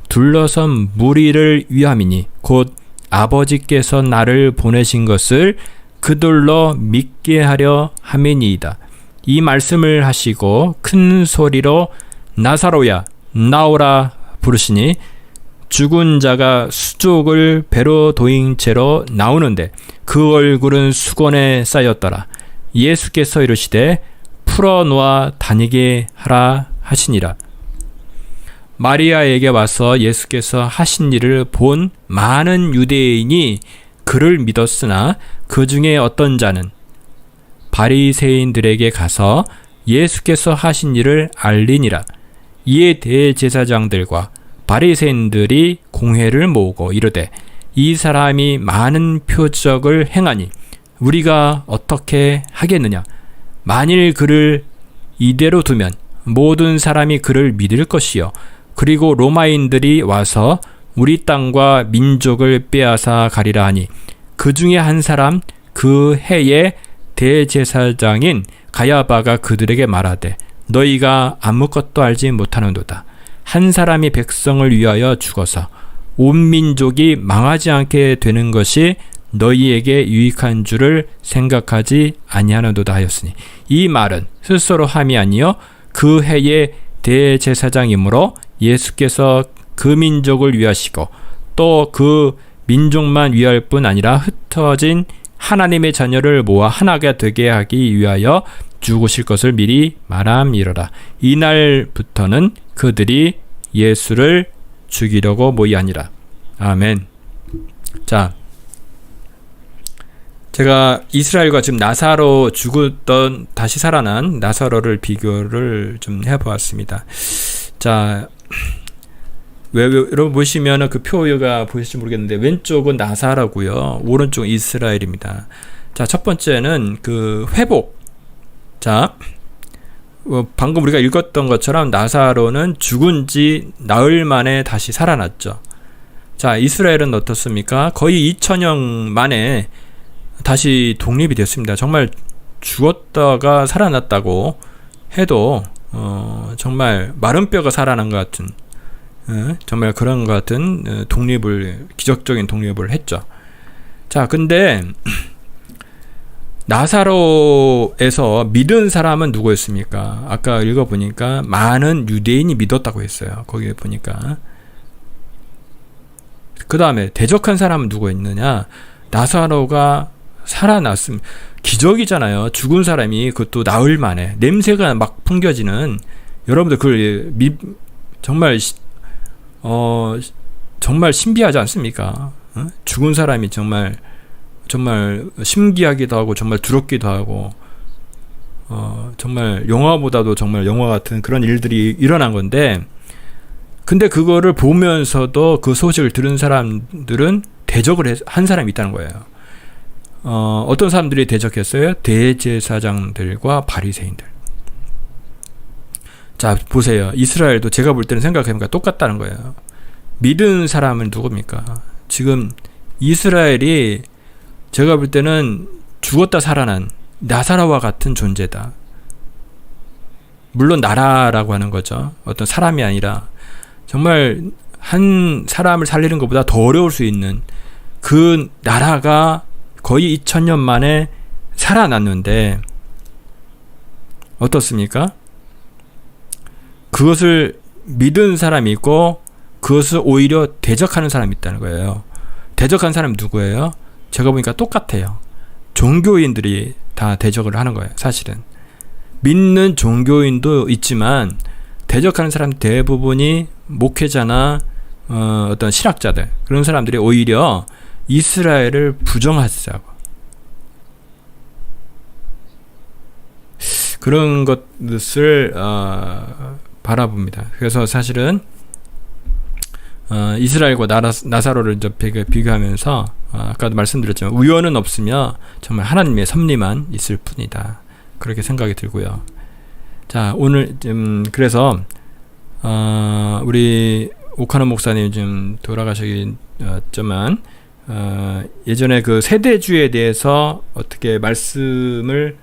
둘러선 무리를 위함이니 곧 아버지께서 나를 보내신 것을 그들로 믿게 하려 함이니이다. 이 말씀을 하시고 큰 소리로 나사로야 나오라 부르시니 죽은 자가 수족을 배로 도인 채로 나오는데 그 얼굴은 수건에 쌓였더라. 예수께서 이르시되 풀어놓아 다니게 하라 하시니라. 마리아에게 와서 예수께서 하신 일을 본 많은 유대인이 그를 믿었으나 그 중에 어떤 자는 바리새인들에게 가서 예수께서 하신 일을 알리니라. 이에 대제사장들과 바리새인들이 공회를 모으고 이르되 이 사람이 많은 표적을 행하니 우리가 어떻게 하겠느냐. 만일 그를 이대로 두면 모든 사람이 그를 믿을 것이요 그리고 로마인들이 와서 우리 땅과 민족을 빼앗아 가리라 하니 그 중에 한 사람 그 해의 대제사장인 가야바가 그들에게 말하되 너희가 아무것도 알지 못하는도다. 한 사람이 백성을 위하여 죽어서 온 민족이 망하지 않게 되는 것이 너희에게 유익한 줄을 생각하지 아니하는도다 하였으니 이 말은 스스로 함이 아니요 그 해의 대제사장이므로 예수께서 그 민족을 위하시고 또 그 민족만 위할 뿐 아니라 흩어진 하나님의 자녀를 모아 하나가 되게 하기 위하여 죽으실 것을 미리 말함이러라. 이날부터는 그들이 예수를 죽이려고 모이하니라. 아멘. 자, 제가 이스라엘과 지금 나사로 죽었던 다시 살아난 나사로를 비교를 좀 해보았습니다. 자, 여러분 보시면 그 표가 보실지 모르겠는데 왼쪽은 나사로고요, 오른쪽은 이스라엘입니다. 자, 첫 번째는 그 회복. 자, 방금 우리가 읽었던 것처럼 나사로는 죽은 지 나흘 만에 다시 살아났죠. 자, 이스라엘은 어떻습니까? 거의 2000년 만에 다시 독립이 됐습니다. 정말 죽었다가 살아났다고 해도 정말 마른 뼈가 살아난 것 같은 정말 그런 것 같은 기적적인 독립을 했죠. 자, 근데 나사로에서 믿은 사람은 누구였습니까? 아까 읽어보니까 많은 유대인이 믿었다고 했어요. 거기에 보니까. 그 다음에 대적한 사람은 누구 있느냐? 나사로가 살아났음. 기적이잖아요. 죽은 사람이 그것도 나흘 만에 냄새가 막 풍겨지는. 여러분들 그걸 정말 정말 신비하지 않습니까? 죽은 사람이 정말 신기하기도 하고 정말 두렵기도 하고 정말 영화보다도 정말 영화 같은 그런 일들이 일어난 건데, 근데 그거를 보면서도 그 소식을 들은 사람들은 대적을 한 사람이 있다는 거예요. 어떤 사람들이 대적했어요? 대제사장들과 바리새인들. 자, 보세요. 이스라엘도 제가 볼 때는 생각해보니까 똑같다는 거예요. 믿은 사람은 누굽니까? 지금 이스라엘이 제가 볼 때는 죽었다 살아난 나사로와 같은 존재다. 물론 나라라고 하는 거죠. 어떤 사람이 아니라 정말 한 사람을 살리는 것보다 더 어려울 수 있는 그 나라가 거의 2000년 만에 살아났는데 어떻습니까? 그것을 믿은 사람이 있고 그것을 오히려 대적하는 사람이 있다는 거예요. 대적한 사람이 누구예요? 제가 보니까 똑같아요. 종교인들이 다 대적을 하는 거예요. 사실은 믿는 종교인도 있지만 대적하는 사람 대부분이 목회자나 어떤 신학자들, 그런 사람들이 오히려 이스라엘을 부정하자고 그런 것을 바라봅니다. 그래서 사실은 이스라엘과 나사로를 이제 비교하면서 아까도 말씀드렸지만 우연은 없으며 정말 하나님의 섭리만 있을 뿐이다. 그렇게 생각이 들고요. 자, 오늘 그래서 우리 오카노 목사님 좀 돌아가셨지만 예전에 그 세대주의에 대해서 어떻게 말씀을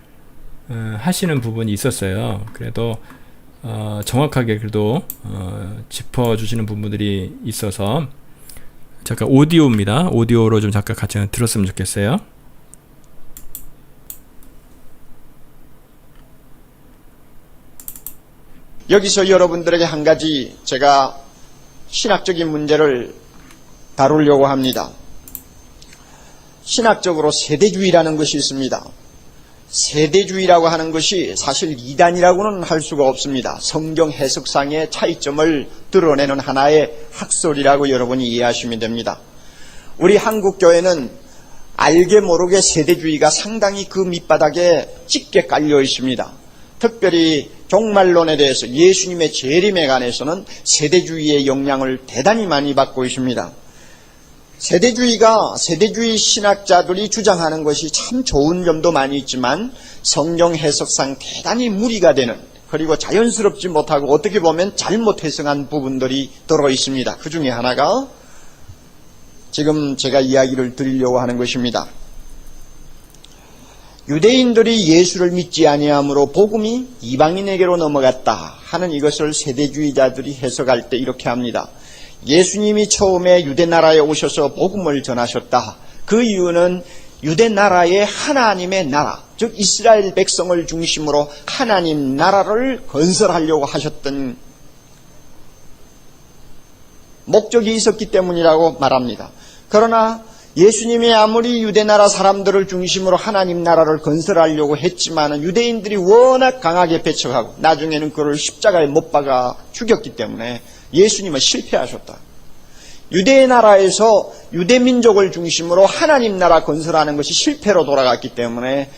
하시는 부분이 있었어요. 그래도 정확하게 그래도 짚어주시는 부분들이 있어서 잠깐 오디오입니다. 오디오로 좀 잠깐 같이 들었으면 좋겠어요. 여기서 여러분들에게 한 가지 제가 신학적인 문제를 다루려고 합니다. 신학적으로 세대주의라는 것이 있습니다. 세대주의라고 하는 것이 사실 이단이라고는 할 수가 없습니다. 성경 해석상의 차이점을 드러내는 하나의 학설이라고 여러분이 이해하시면 됩니다. 우리 한국교회는 알게 모르게 세대주의가 상당히 그 밑바닥에 짙게 깔려 있습니다. 특별히 종말론에 대해서 예수님의 재림에 관해서는 세대주의의 영향을 대단히 많이 받고 있습니다. 세대주의 신학자들이 주장하는 것이 참 좋은 점도 많이 있지만 성경 해석상 대단히 무리가 되는, 그리고 자연스럽지 못하고 어떻게 보면 잘못 해석한 부분들이 들어 있습니다. 그 중에 하나가 지금 제가 이야기를 드리려고 하는 것입니다. 유대인들이 예수를 믿지 아니함으로 복음이 이방인에게로 넘어갔다 하는 이것을 세대주의자들이 해석할 때 이렇게 합니다. 예수님이 처음에 유대나라에 오셔서 복음을 전하셨다. 그 이유는 유대나라의 하나님의 나라, 즉 이스라엘 백성을 중심으로 하나님 나라를 건설하려고 하셨던 목적이 있었기 때문이라고 말합니다. 그러나 예수님이 아무리 유대나라 사람들을 중심으로 하나님 나라를 건설하려고 했지만 유대인들이 워낙 강하게 배척하고 나중에는 그를 십자가에 못 박아 죽였기 때문에 예수님은 실패하셨다. 유대나라에서 유대민족을 중심으로 하나님 나라 건설하는 것이 실패로 돌아갔기 때문에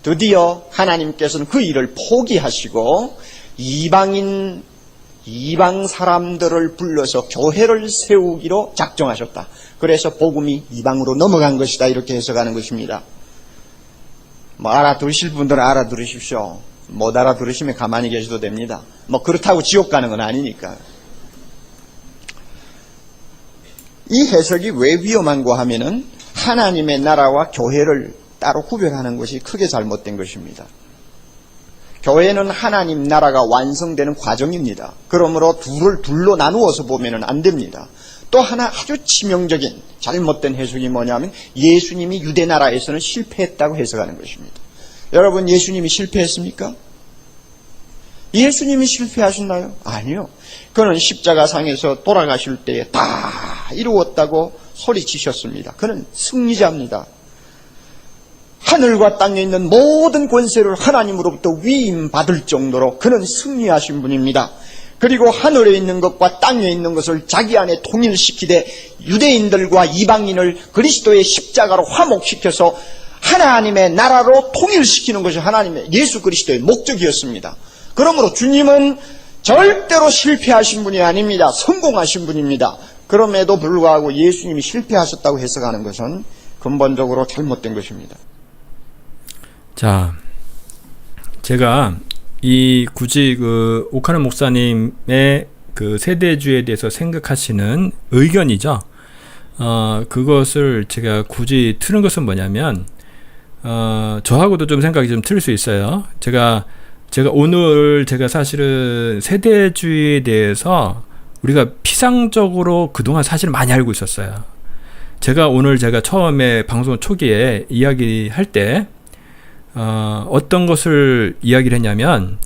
드디어 하나님께서는 그 일을 포기하시고 이방 사람들을 불러서 교회를 세우기로 작정하셨다. 그래서 복음이 이방으로 넘어간 것이다. 이렇게 해석하는 것입니다. 알아들으실 분들은 알아들으십시오. 못 알아들으시면 가만히 계셔도 됩니다. 그렇다고 지옥 가는 건 아니니까. 이 해석이 왜 위험한가 하면은 하나님의 나라와 교회를 따로 구별하는 것이 크게 잘못된 것입니다. 교회는 하나님 나라가 완성되는 과정입니다. 그러므로 둘로 나누어서 보면은 안 됩니다. 또 하나 아주 치명적인 잘못된 해석이 뭐냐면 예수님이 유대나라에서는 실패했다고 해석하는 것입니다. 여러분, 예수님이 실패했습니까? 예수님이 실패하셨나요? 아니요. 그는 십자가상에서 돌아가실 때에 다 이루었다고 소리치셨습니다. 그는 승리자입니다. 하늘과 땅에 있는 모든 권세를 하나님으로부터 위임받을 정도로 그는 승리하신 분입니다. 그리고 하늘에 있는 것과 땅에 있는 것을 자기 안에 통일시키되 유대인들과 이방인을 그리스도의 십자가로 화목시켜서 하나님의 나라로 통일시키는 것이 하나님의 예수 그리스도의 목적이었습니다. 그러므로 주님은 절대로 실패하신 분이 아닙니다. 성공하신 분입니다. 그럼에도 불구하고 예수님이 실패하셨다고 해석하는 것은 근본적으로 잘못된 것입니다. 자, 제가 굳이 그 오카노 목사님의 그 세대주의에 대해서 생각하시는 의견이죠. 그것을 제가 굳이 틀은 것은 뭐냐면, 저하고도 좀 생각이 좀 틀릴 수 있어요. 제가 오늘 사실은 세대주의에 대해서 우리가 피상적으로 그동안 사실 많이 알고 있었어요. 제가 처음에 방송 초기에 이야기할 때, 어떤 것을 이야기를 했냐면,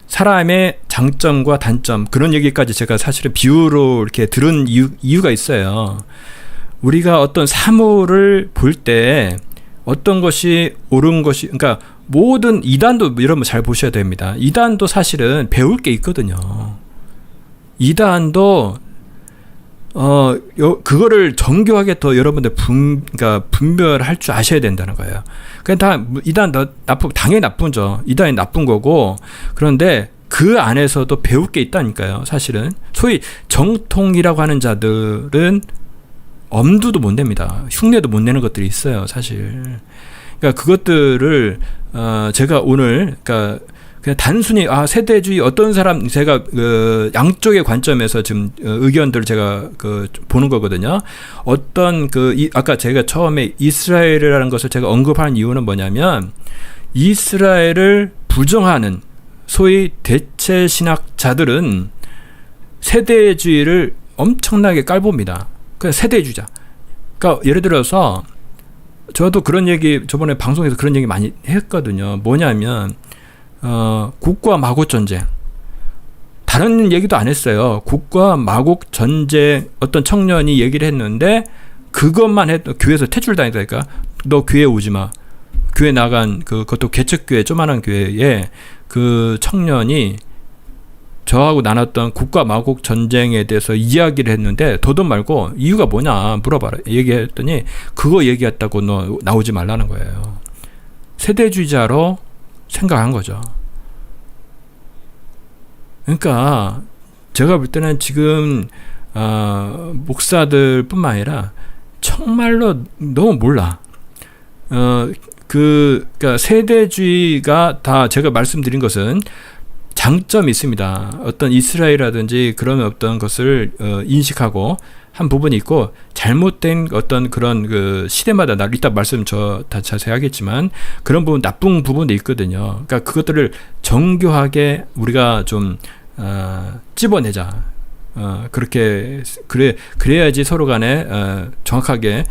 사람의 장점과 단점, 그런 얘기까지 제가 사실은 비유로 이렇게 들은 이유가 있어요. 우리가 어떤 사물을 볼 때 어떤 것이 옳은 것이, 그러니까 모든 이단도 이런 거 잘 보셔야 됩니다. 이단도 사실은 배울 게 있거든요. 이단도 그거를 정교하게 더 여러분들 그러니까 분별할 줄 아셔야 된다는 거예요. 그냥 다 이단 당연히 나쁘죠. 이단이 나쁜 거고, 그런데 그 안에서도 배울 게 있다니까요. 사실은 소위 정통이라고 하는 자들은 엄두도 못 냅니다. 흉내도 못 내는 것들이 있어요, 사실. 그러니까 그것들을 제가 오늘 그냥 단순히 세대주의 어떤 사람, 제가 양쪽의 관점에서 지금 의견들을 제가 보는 거거든요. 어떤 아까 제가 처음에 이스라엘이라는 것을 제가 언급하는 이유는 뭐냐면, 이스라엘을 부정하는 소위 대체 신학자들은 세대주의를 엄청나게 깔봅니다. 그냥 세대주의자. 그러니까 예를 들어서 저도 그런 얘기 저번에 방송에서 그런 얘기 많이 했거든요. 뭐냐면 국과 마국 전쟁. 다른 얘기도 안 했어요. 국과 마국 전쟁 어떤 청년이 얘기를 했는데 그것만 해도 교회에서 퇴출당했다니까. 너 교회 오지 마. 교회 나간 그것도 개척교회 조만한 교회에 그 청년이 저하고 나눴던 국과 마국 전쟁에 대해서 이야기를 했는데 더도 말고 이유가 뭐냐 물어봐라 얘기했더니 그거 얘기했다고 너 나오지 말라는 거예요. 세대주의자로 생각한 거죠. 그러니까 제가 볼 때는 지금 목사들뿐만 아니라 정말로 너무 몰라. 그러니까 세대주의가 다 제가 말씀드린 것은 장점이 있습니다. 어떤 이스라엘이라든지 그런 어떤 것을 인식하고 한 부분이 있고, 잘못된 어떤 그런 시대마다 이따 말씀 다 자세히 하겠지만 그런 부분 나쁜 부분도 있거든요. 그러니까 그것들을 정교하게 우리가 좀 찝어내자. 그래야지 서로 간에 정확하게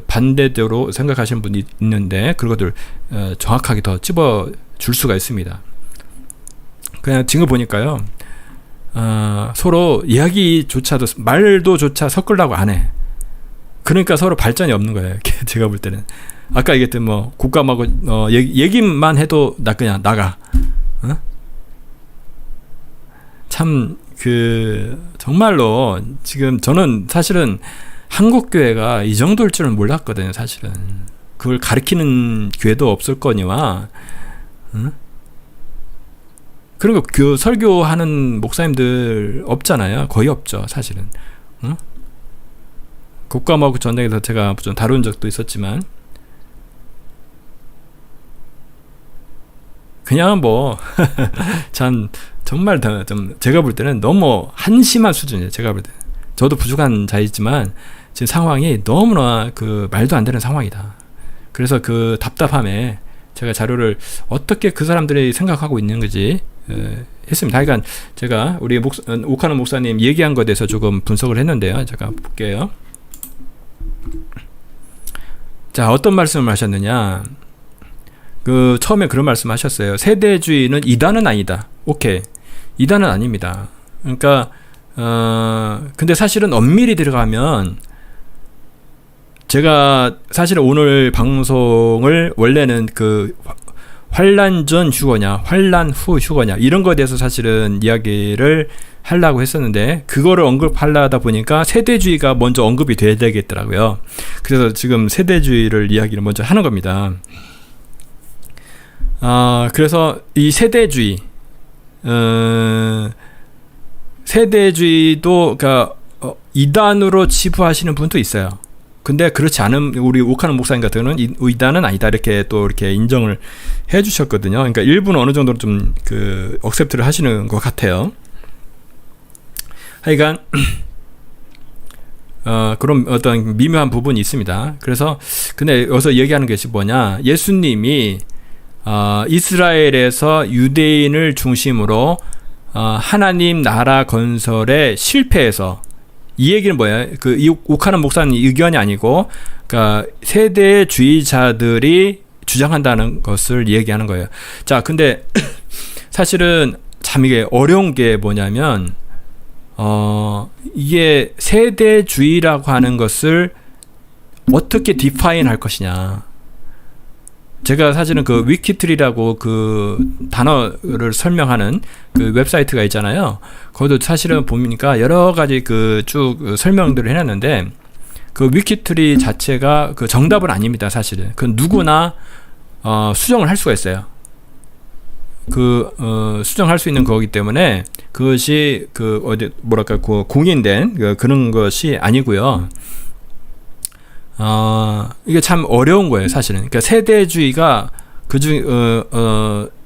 반대대로 생각하시는 분이 있는데 그것들 정확하게 더 찝어 줄 수가 있습니다. 그냥 지금 보니까요, 서로 이야기조차도 말도조차 섞으려고 안 해. 그러니까 서로 발전이 없는 거예요. 제가 볼 때는 아까 얘기했던 뭐 국감하고 얘기만 해도 그냥 나가. 참 정말로 지금 저는 사실은 한국 교회가 이 정도일 줄은 몰랐거든요. 사실은 그걸 가르치는 교회도 없을 거니와. 그런 거 설교하는 목사님들 없잖아요. 거의 없죠, 사실은. 국감하고 전쟁에서 제가 좀 다룬 적도 있었지만, 그냥 참 정말 좀 제가 볼 때는 너무 한심한 수준이에요. 제가 볼 때. 저도 부족한 자이지만 지금 상황이 너무나 말도 안 되는 상황이다. 그래서 답답함에 제가 자료를 어떻게 그 사람들이 생각하고 있는 건지 했습니다. 그러니까 제가 우리 오카노 목사님 얘기한 것에 대해서 조금 분석을 했는데요. 제가 볼게요. 자, 어떤 말씀을 하셨느냐. 처음에 그런 말씀 하셨어요. 세대주의는 이단은 아니다. 오케이. 이단은 아닙니다. 그러니까 근데 사실은 엄밀히 들어가면 제가 사실은 오늘 방송을 원래는 환란 전 휴거냐, 환란 후 휴거냐 이런 거에 대해서 사실은 이야기를 하려고 했었는데 그거를 언급하려다 보니까 세대주의가 먼저 언급이 돼야 되겠더라고요. 그래서 지금 세대주의를 이야기를 먼저 하는 겁니다. 그래서 이 세대주의도 이단으로 치부하시는 분도 있어요. 근데 그렇지 않은 우리 오카노 목사님 같은 경우는 이단은 아니다 이렇게 또 이렇게 인정을 해주셨거든요. 그러니까 일부는 어느 정도 좀 그 억셉트를 하시는 것 같아요. 하여간 그런 어떤 미묘한 부분이 있습니다. 그래서 근데 여기서 얘기하는 것이 뭐냐? 예수님이 이스라엘에서 유대인을 중심으로 하나님 나라 건설에 실패해서 이 얘기는 뭐예요? 이 오카노 목사님 의견이 아니고, 그러니까 세대주의자들이 주장한다는 것을 얘기하는 거예요. 자, 근데 사실은 참 이게 어려운 게 뭐냐면, 이게 세대주의라고 하는 것을 어떻게 디파인 할 것이냐. 제가 사실은 그 위키트리라고 그 단어를 설명하는 그 웹사이트가 있잖아요. 거기도 사실은 보니까 여러 가지 그 쭉 설명들을 해놨는데, 그 위키트리 자체가 그 정답은 아닙니다, 사실은. 그 누구나, 수정을 할 수가 있어요. 수정할 수 있는 거기 때문에 그것이 공인된 그런 것이 아니고요. 이게 참 어려운 거예요, 사실은. 그러니까 세대주의가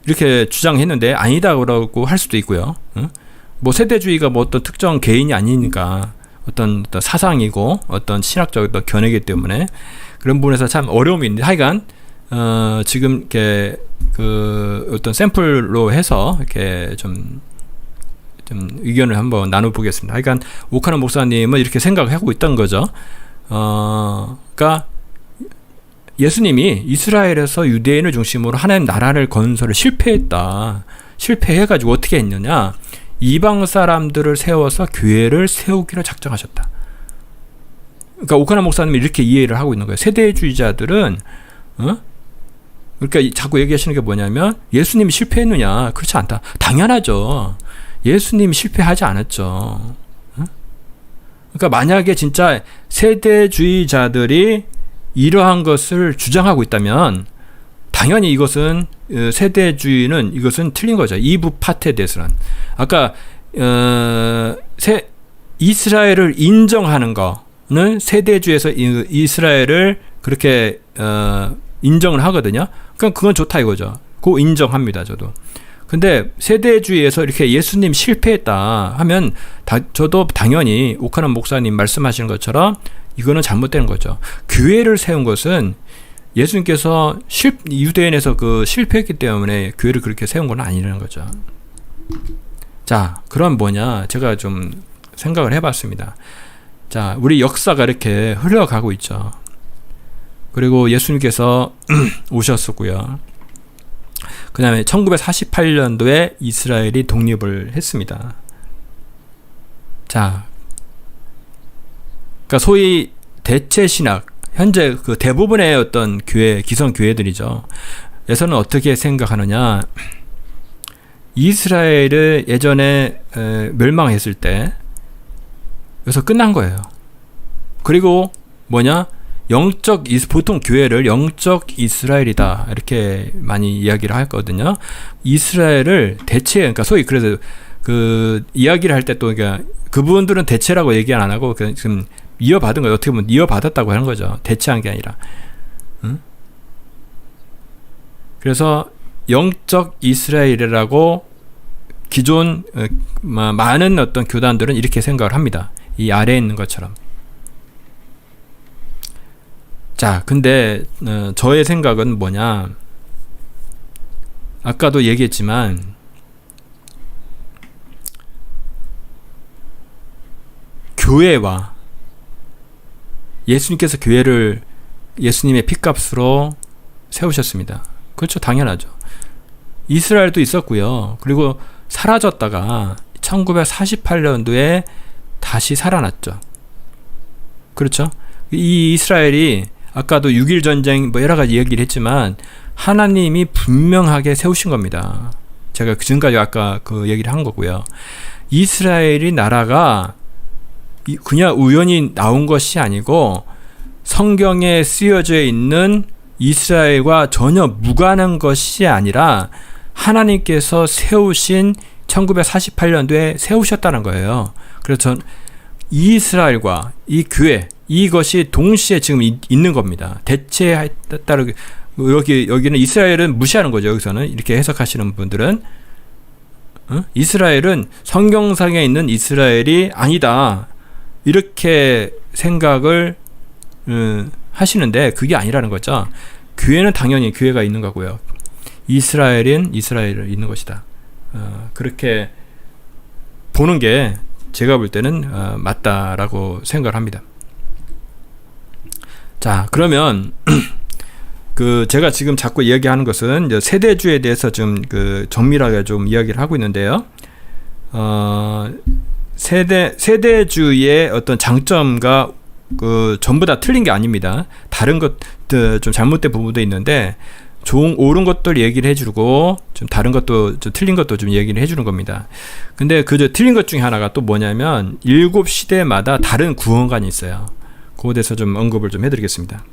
이렇게 주장했는데 아니다라고 할 수도 있고요. 뭐 세대주의가 뭐 어떤 특정 개인이 아니니까 어떤 사상이고 어떤 신학적 견해이기 때문에 그런 부분에서 참 어려움이 있는데, 하여간 지금 이렇게 어떤 샘플로 해서 이렇게 좀 의견을 한번 나눠보겠습니다. 하여간 오카노 목사님은 이렇게 생각을 하고 있던 거죠. 그러니까 예수님이 이스라엘에서 유대인을 중심으로 하나님 나라를 건설을 실패했다. 실패해가지고 어떻게 했느냐? 이방 사람들을 세워서 교회를 세우기로 작정하셨다. 그러니까 오카노 목사님이 이렇게 이해를 하고 있는 거예요. 세대주의자들은 그러니까 자꾸 얘기하시는 게 뭐냐면, 예수님이 실패했느냐? 그렇지 않다. 당연하죠. 예수님이 실패하지 않았죠. 그러니까 만약에 진짜 세대주의자들이 이러한 것을 주장하고 있다면 당연히 이것은 세대주의는 이것은 틀린 거죠. 2부 파트에 대해서는. 아까 이스라엘을 인정하는 거는 세대주의에서 이스라엘을 그렇게 인정을 하거든요. 그럼 그건 좋다 이거죠. 그거 인정합니다, 저도. 근데 세대주의에서 이렇게 예수님 실패했다 하면 저도 당연히 오카노 목사님 말씀하시는 것처럼 이거는 잘못된 거죠. 교회를 세운 것은 예수님께서 유대인에서 실패했기 때문에 교회를 그렇게 세운 건 아니라는 거죠. 자, 그럼 뭐냐? 제가 좀 생각을 해봤습니다. 자, 우리 역사가 이렇게 흘러가고 있죠. 그리고 예수님께서 오셨었고요. 그 다음에 1948년도에 이스라엘이 독립을 했습니다. 자, 그러니까 소위 대체 신학, 현재 그 대부분의 어떤 기성 교회들이죠. 에서는 어떻게 생각하느냐? 이스라엘을 예전에 멸망했을 때 여기서 끝난 거예요. 그리고 뭐냐? 보통 교회를 영적 이스라엘이다 이렇게 많이 이야기를 하거든요. 이스라엘을 그러니까 소위 그래서 이야기를 할 때 또 그러니까 그분들은 대체라고 얘기 안 하고 지금 이어받은 거예요. 어떻게 보면 이어받았다고 하는 거죠. 대체한 게 아니라. 그래서 영적 이스라엘이라고 기존 많은 어떤 교단들은 이렇게 생각을 합니다. 이 아래에 있는 것처럼. 자, 근데 저의 생각은 뭐냐? 아까도 얘기했지만 교회와 예수님께서 교회를 예수님의 핏값으로 세우셨습니다. 그렇죠, 당연하죠. 이스라엘도 있었고요. 그리고 사라졌다가 1948년도에 다시 살아났죠. 그렇죠? 이 이스라엘이 아까도 6.1 전쟁 여러 가지 얘기를 했지만 하나님이 분명하게 세우신 겁니다. 제가 지금까지 아까 그 얘기를 한 거고요. 이스라엘이 나라가 그냥 우연히 나온 것이 아니고 성경에 쓰여져 있는 이스라엘과 전혀 무관한 것이 아니라 하나님께서 세우신 1948년도에 세우셨다는 거예요. 그래서 전 이스라엘과 이 교회, 이것이 동시에 지금 있는 겁니다. 대체했다는 여기는 이스라엘은 무시하는 거죠. 여기서는 이렇게 해석하시는 분들은 이스라엘은 성경상에 있는 이스라엘이 아니다 이렇게 생각을 하시는데 그게 아니라는 거죠. 교회는 당연히 교회가 있는 거고요. 이스라엘은 이스라엘이 있는 것이다. 그렇게 보는 게 제가 볼 때는 맞다라고 생각을 합니다. 자, 그러면 제가 지금 자꾸 이야기하는 것은 이제 세대주에 대해서 좀 정밀하게 좀 이야기를 하고 있는데요. 세대주의 어떤 장점과 전부 다 틀린 게 아닙니다. 다른 것들 좀 잘못된 부분도 있는데 옳은 것들 얘기를 해주고 좀 다른 것도 좀 틀린 것도 좀 얘기를 해주는 겁니다. 근데 틀린 것 중에 하나가 또 뭐냐면 7시대마다 다른 구원관이 있어요. 그거에 대해서 좀 언급을 좀 해드리겠습니다.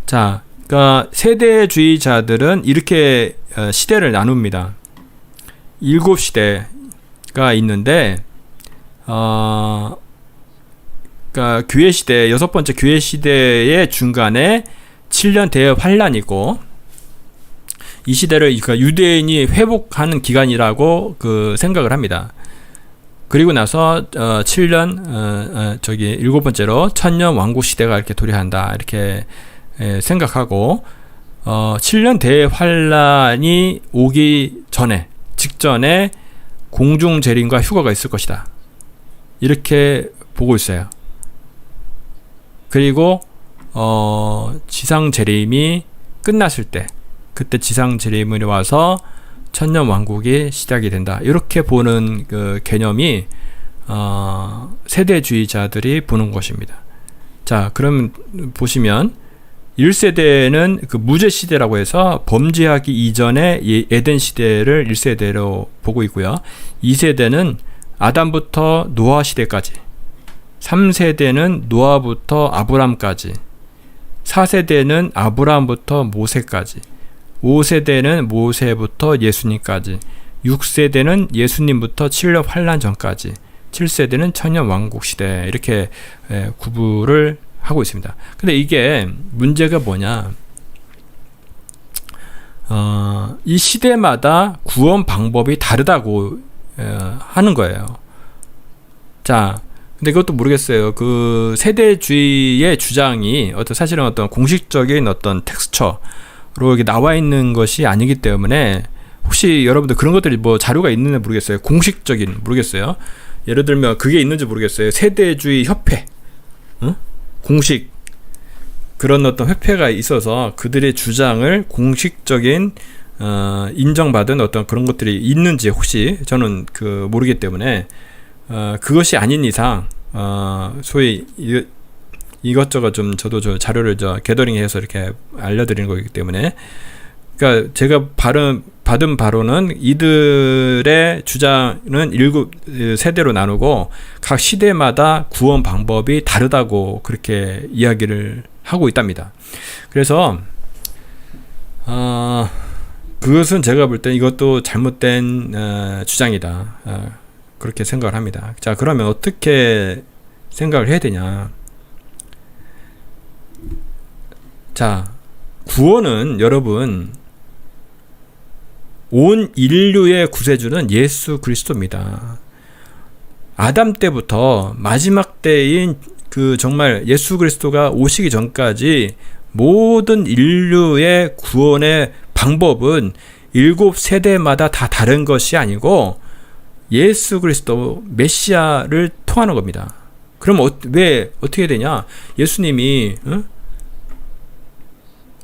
자, 그러니까 세대주의자들은 이렇게 시대를 나눕니다. 7시대가 있는데 그러니까 교회 시대, 6번째 교회 시대의 중간에 7년 대환란이고 이 시대를 그러니까 유대인이 회복하는 기간이라고 생각을 합니다. 그리고 나서 7년 7번째로 천년 왕국 시대가 이렇게 도래한다 이렇게 생각하고 7년 대환란이 오기 직전에 공중 재림과 휴거가 있을 것이다 이렇게 보고 있어요. 그리고 지상 재림이 끝났을 때 그때 지상 재림이 와서 천년 왕국이 시작이 된다 이렇게 보는 개념이 세대주의자들이 보는 것입니다. 자, 그럼 보시면 1세대는 무죄 시대라고 해서 범죄하기 이전의 에덴 시대를 1세대로 보고 있고요. 2세대는 아담부터 노아 시대까지, 3세대는 노아부터 아브람까지, 4세대는 아브람부터 모세까지, 5세대는 모세부터 예수님까지, 6세대는 예수님부터 7년 환란 전까지, 7세대는 천년 왕국 시대 이렇게 구분을 하고 있습니다. 근데 이게 문제가 뭐냐? 이 시대마다 구원 방법이 다르다고 하는 거예요. 자, 근데 그것도 모르겠어요. 세대주의의 주장이 사실은 어떤 공식적인 어떤 텍스처로 이렇게 나와 있는 것이 아니기 때문에 혹시 여러분들 그런 것들이 자료가 있는지 모르겠어요. 공식적인 모르겠어요. 예를 들면 그게 있는지 모르겠어요. 세대주의 협회, 공식 그런 어떤 협회가 있어서 그들의 주장을 공식적인 인정받은 어떤 그런 것들이 있는지 혹시 저는 모르기 때문에 그것이 아닌 이상 소위 이것저것 좀 저도 자료를 게더링해서 이렇게 알려드리는 거기 때문에 그러니까 제가 받은 바로는 이들의 주장은 7세대로 나누고 각 시대마다 구원 방법이 다르다고 그렇게 이야기를 하고 있답니다. 그래서 그것은 제가 볼 때 이것도 잘못된 주장이다 그렇게 생각을 합니다. 자, 그러면 어떻게 생각을 해야 되냐? 자, 구원은 여러분 온 인류의 구세주는 예수 그리스도입니다. 아담 때부터 마지막 때인 정말 예수 그리스도가 오시기 전까지 모든 인류의 구원의 방법은 7세대마다 다 다른 것이 아니고 예수 그리스도 메시아를 통하는 겁니다. 그럼 왜 어떻게 되냐? 예수님이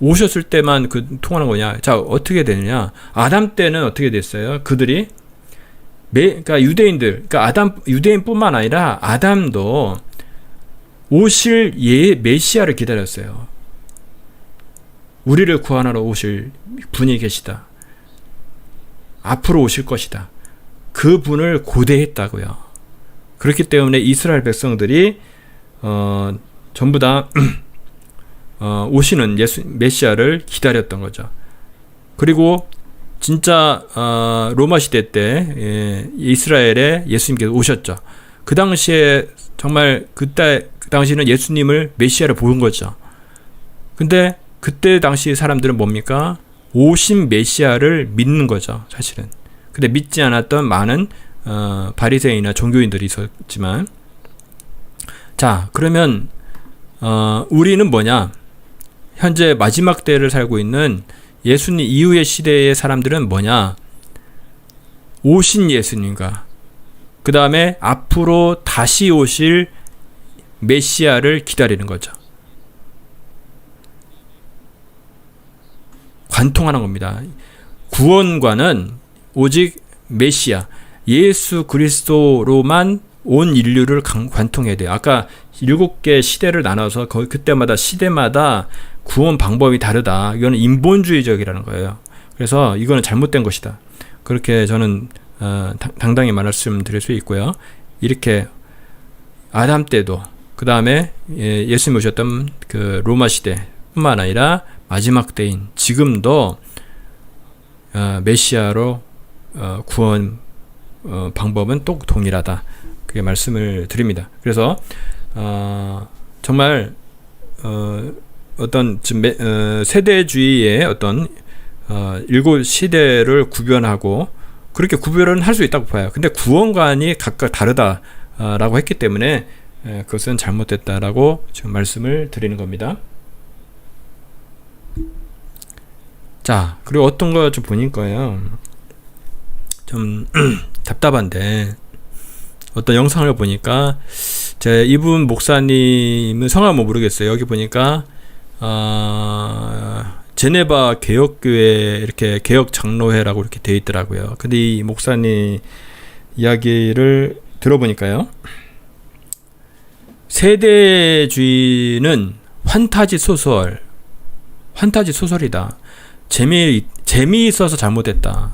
오셨을 때만 통하는 거냐? 자, 어떻게 되느냐? 아담 때는 어떻게 됐어요? 그들이 그러니까 유대인들, 그러니까 유대인뿐만 아니라 아담도 오실 메시아를 기다렸어요. 우리를 구원하러 오실 분이 계시다. 앞으로 오실 것이다. 그 분을 고대했다고요. 그렇기 때문에 이스라엘 백성들이 전부 다 오시는 메시아를 기다렸던 거죠. 그리고 진짜 로마 시대 때 이스라엘에 예수님께서 오셨죠. 그 당시에 정말 그때 그 당시는 예수님을 메시아를 본 거죠. 근데 그때 당시 사람들은 뭡니까? 오신 메시아를 믿는 거죠, 사실은. 근데 믿지 않았던 많은 바리새인이나 종교인들이 있었지만, 자, 그러면 우리는 뭐냐? 현재 마지막 때를 살고 있는 예수님 이후의 시대의 사람들은 뭐냐? 오신 예수님과 그 다음에 앞으로 다시 오실 메시아를 기다리는 거죠. 관통하는 겁니다. 구원과는 오직 메시아, 예수 그리스도로만 온 인류를 관통해야 돼요. 아까 7개 시대를 나눠서 그때마다 시대마다 구원 방법이 다르다. 이거는 인본주의적이라는 거예요. 그래서 이거는 잘못된 것이다. 그렇게 저는 당당히 말씀드릴 수 있고요. 이렇게 아담 때도 그 다음에 예수님 오셨던 그 로마 시대뿐만 아니라 마지막 때인 지금도 메시아로 구원 방법은 또 동일하다. 그게 말씀을 드립니다. 그래서 정말 어떤 세대주의의 어떤 일곱 시대를 구별하고 그렇게 구별은 할 수 있다고 봐요. 근데 구원관이 각각 다르다라고 했기 때문에 그것은 잘못됐다라고 지금 말씀을 드리는 겁니다. 자, 그리고 어떤 거 좀 보니까요, 좀 답답한데, 어떤 영상을 보니까 이분 목사님은 성함은 뭐 모르겠어요. 여기 보니까 제네바 개혁교회 이렇게 개혁 장로회라고 이렇게 돼 있더라고요. 근데 이 목사님 이야기를 들어보니까요, 세대주의는 환타지 소설이다. 재미있어서 잘못됐다.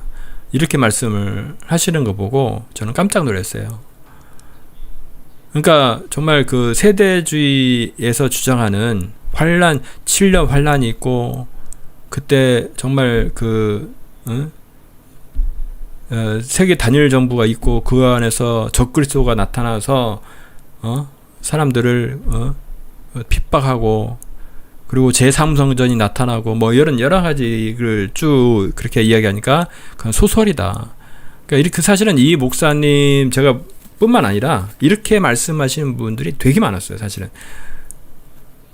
이렇게 말씀을 하시는 거 보고 저는 깜짝 놀랐어요. 그러니까 정말 그 세대주의에서 주장하는 7년 환란이 있고, 그때 정말 세계 단일 정부가 있고, 그 안에서 적그리스도가 나타나서 사람들을 핍박하고, 그리고 제3성전이 나타나고, 뭐 이런 여러 가지를 쭉 그렇게 이야기하니까 그건 소설이다. 그러니까 그 사실은 이 목사님 제가 뿐만 아니라 이렇게 말씀하시는 분들이 되게 많았어요. 사실은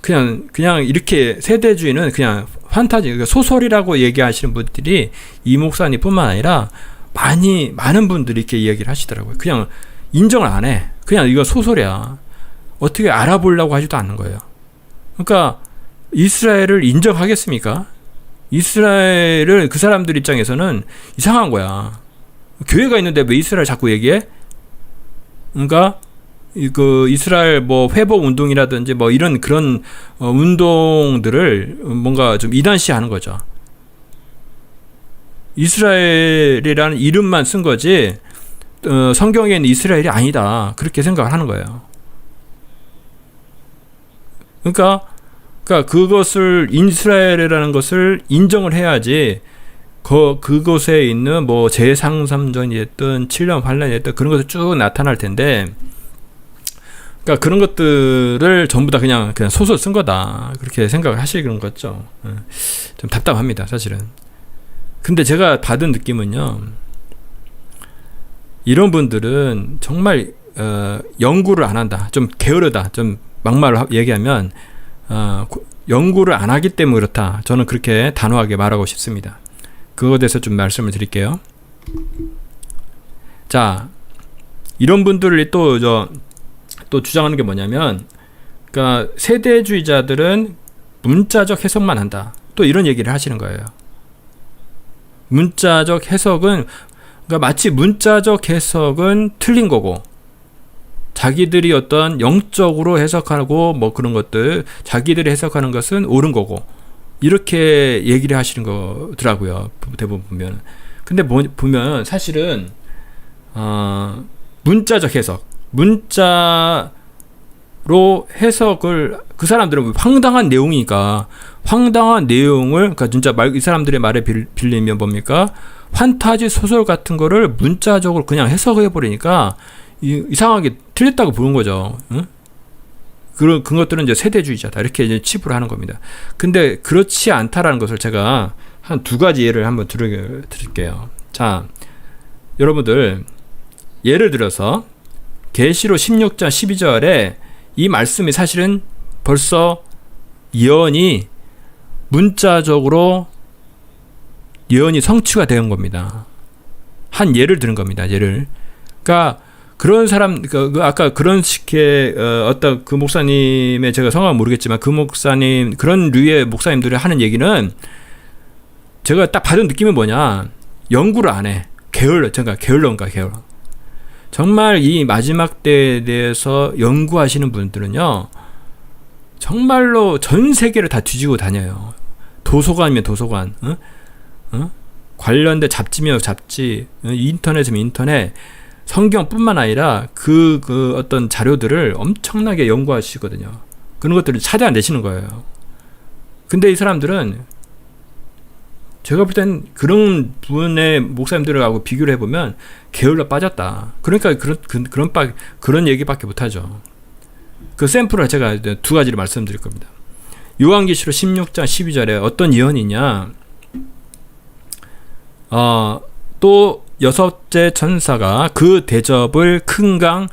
그냥 이렇게 세대주의는 그냥 판타지, 그러니까 소설이라고 얘기하시는 분들이 이 목사님뿐만 아니라 많은 분들이 이렇게 이야기를 하시더라고요. 그냥 인정을 안 해. 그냥 이거 소설이야. 어떻게 알아보려고 하지도 않는 거예요. 그러니까 이스라엘을 인정하겠습니까? 이스라엘을 그 사람들 입장에서는 이상한 거야. 교회가 있는데 왜 이스라엘 자꾸 얘기해? 그러니까 그 이스라엘 뭐 회복 운동이라든지 뭐 이런 그런 운동들을 뭔가 좀 이단시하는 거죠. 이스라엘이라는 이름만 쓴 거지 성경에 있는 이스라엘이 아니다. 그렇게 생각을 하는 거예요. 그러니까 그것을 이스라엘이라는 것을 인정을 해야지 그곳에 있는 뭐 제3성전이 됐든 7년 환란이 됐든 그런 것들 쭉 나타날 텐데, 그러니까 그런 것들을 전부 다 그냥 소설 쓴 거다. 그렇게 생각을 하시는 거죠. 좀 답답합니다, 사실은. 근데 제가 받은 느낌은요, 이런 분들은 정말 연구를 안 한다. 좀 게으르다. 좀 막말로 얘기하면 연구를 안 하기 때문에 그렇다. 저는 그렇게 단호하게 말하고 싶습니다. 그거에 대해서 좀 말씀을 드릴게요. 자, 이런 분들이 또 주장하는 게 뭐냐면, 그러니까 세대주의자들은 문자적 해석만 한다. 또 이런 얘기를 하시는 거예요. 문자적 해석은, 그러니까 마치 문자적 해석은 틀린 거고, 자기들이 어떤 영적으로 해석하고 뭐 그런 것들, 자기들이 해석하는 것은 옳은 거고, 이렇게 얘기를 하시는 거더라고요. 대부분 보면. 근데 보면 사실은 문자적 해석, 문자로 해석을, 그 사람들은 황당한 내용이니까 황당한 내용을, 그러니까 진짜 이 사람들의 말에 빌리면 뭡니까? 판타지 소설 같은 거를 문자적으로 그냥 해석해 버리니까 이상하게 틀렸다고 보는 거죠. 응? 그런 것들은 이제 세대주의자다 이렇게 이제 치부를 하는 겁니다. 근데 그렇지 않다라는 것을 제가 한 두 가지 예를 한번 드릴게요. 자, 여러분들 예를 들어서 계시록 16장 12절에 이 말씀이 사실은 벌써 예언이 문자적으로 예언이 성취가 된 겁니다. 한 예를 드는 겁니다. 예를. 그러니까 그런 사람, 아까 그런 식의 어떤 그 목사님의 제가 성함은 모르겠지만 그 목사님 그런 류의 목사님들이 하는 얘기는 제가 딱 받은 느낌이 뭐냐, 연구를 안 해. 게을러인가. 정말 이 마지막 때에 대해서 연구하시는 분들은요, 정말로 전 세계를 다 뒤지고 다녀요. 도서관이면 도서관, 관련된 잡지면 잡지, 인터넷이면 인터넷, 성경뿐만 아니라 그 어떤 자료들을 엄청나게 연구하시거든요. 그런 것들을 찾아내시는 거예요. 근데 이 사람들은 제가 볼 땐 그런 분의 목사님들하고 비교를 해보면 게을러 빠졌다. 그러니까 그런 얘기밖에 못하죠. 그 샘플을 제가 두 가지를 말씀드릴 겁니다. 요한계시록 16장 12절에 어떤 예언이냐, 또 여섯째 천사가 그 대접을 큰 강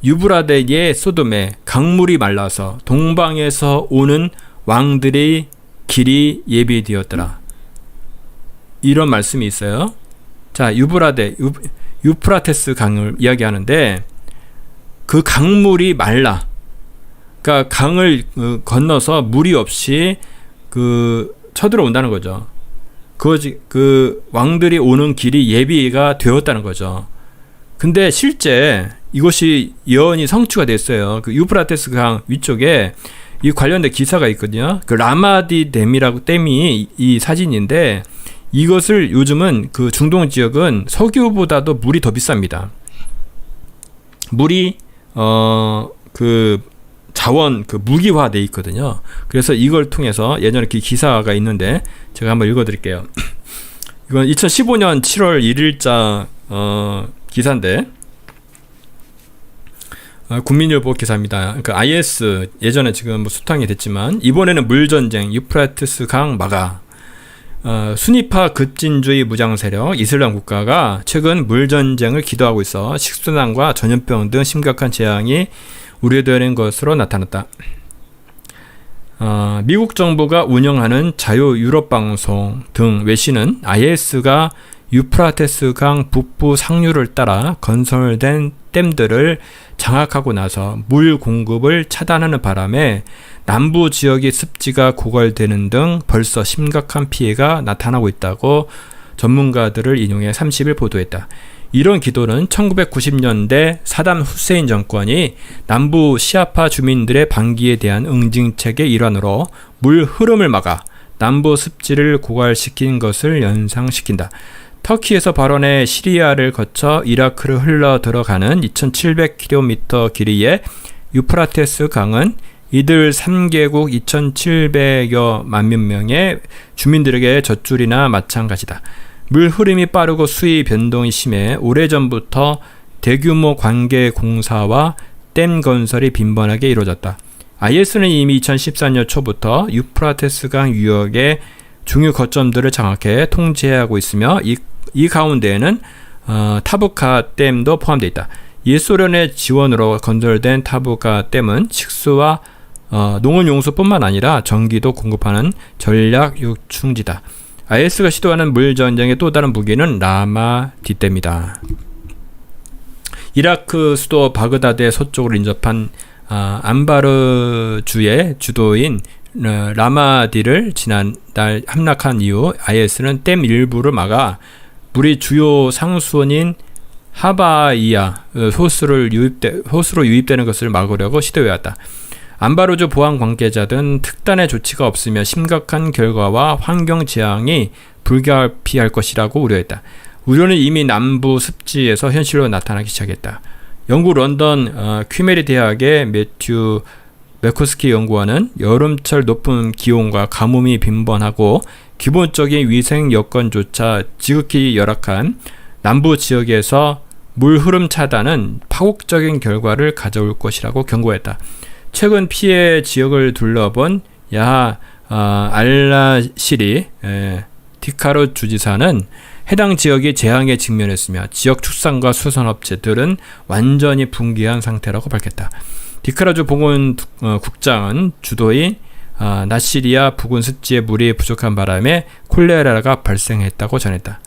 유브라데의 소돔에 강물이 말라서 동방에서 오는 왕들의 길이 예비되었더라. 이런 말씀이 있어요. 자, 유프라테스 강을 이야기하는데 그 강물이 말라. 그러니까 강을 건너서 물이 없이 쳐들어온다는 거죠. 그 왕들이 오는 길이 예비가 되었다는 거죠. 근데 실제 이것이 예언이 성취가 됐어요. 그 유프라테스 강 위쪽에 이 관련된 기사가 있거든요. 그 라마디 댐이라고 댐이 이 사진인데, 이것을 요즘은 그 중동 지역은 석유보다도 물이 더 비쌉니다. 물이 자원 무기화돼 있거든요. 그래서 이걸 통해서 예전에 그 기사가 있는데 제가 한번 읽어드릴게요. 이건 2015년 7월 1일자 기사인데, 국민일보 기사입니다. 그러니까 IS 예전에 지금 수탕이 됐지만 이번에는 물전쟁, 유프라테스 강 막아. 순위파 급진주의 무장 세력 이슬람 국가가 최근 물전쟁을 기도하고 있어 식수난과 전염병 등 심각한 재앙이 우려되는 것으로 나타났다. 미국 정부가 운영하는 자유 유럽 방송 등 외신은 IS가 유프라테스 강 북부 상류를 따라 건설된 댐들을 장악하고 나서 물 공급을 차단하는 바람에 남부 지역의 습지가 고갈되는 등 벌써 심각한 피해가 나타나고 있다고 전문가들을 인용해 30일 보도했다. 이런 기도는 1990년대 사담 후세인 정권이 남부 시아파 주민들의 반기에 대한 응징책의 일환으로 물 흐름을 막아 남부 습지를 고갈시킨 것을 연상시킨다. 터키에서 발원해 시리아를 거쳐 이라크를 흘러 들어가는 2700km 길이의 유프라테스 강은 이들 3개국 2700여 만여 명의 주민들에게 젖줄이나 마찬가지다. 물 흐름이 빠르고 수위 변동이 심해 오래전부터 대규모 관계 공사와 댐 건설이 빈번하게 이루어졌다. IS는 이미 2014년 초부터 유프라테스 강 유역의 중요 거점들을 장악해 통제하고 있으며 이 가운데에는 타부카 댐도 포함되어 있다. 옛소련의 지원으로 건설된 타부카 댐은 식수와 농업용수뿐만 아니라 전기도 공급하는 전략 요충지다. IS가 시도하는 물전쟁의 또 다른 무기는 라마디댐이다. 이라크 수도 바그다드의 서쪽으로 인접한 안바르주의 주도인 라마디를 지난달 함락한 이후 IS는 댐 일부를 막아 물이 주요 상수원인 하바이아 호수로 유입되는 것을 막으려고 시도해왔다. 안바르주 보안 관계자 등 특단의 조치가 없으면 심각한 결과와 환경 재앙이 불가피할 것이라고 우려했다. 우려는 이미 남부 습지에서 현실로 나타나기 시작했다. 영국 런던 퀴메리 대학의 매튜 메코스키 연구원은 여름철 높은 기온과 가뭄이 빈번하고 기본적인 위생 여건조차 지극히 열악한 남부 지역에서 물 흐름 차단은 파국적인 결과를 가져올 것이라고 경고했다. 최근 피해 지역을 둘러본 알라시리 디카르 주지사는 해당 지역이 재앙에 직면했으며 지역 축산과 수산업체들은 완전히 붕괴한 상태라고 밝혔다. 디카르주 보건국장은 주도인 나시리아 부근 습지에 물이 부족한 바람에 콜레라가 발생했다고 전했다.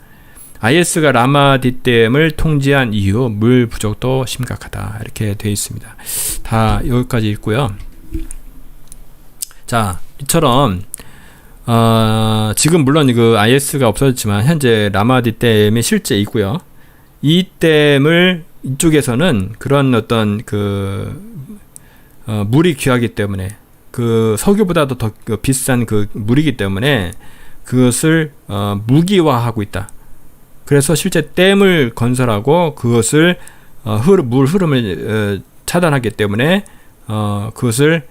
IS가 라마디댐을 통제한 이후 물 부족도 심각하다. 이렇게 되어 있습니다. 다 여기까지 있고요. 자, 이처럼 지금 물론 그 IS가 없어졌지만 현재 라마디댐이 실제 있고요. 이 댐을 이쪽에서는 그런 어떤 물이 귀하기 때문에 그 석유보다도 더 비싼 그 물이기 때문에 그것을 무기화하고 있다. 그래서 실제 댐을 건설하고 그것을 물 흐름을 차단하기 때문에 그것을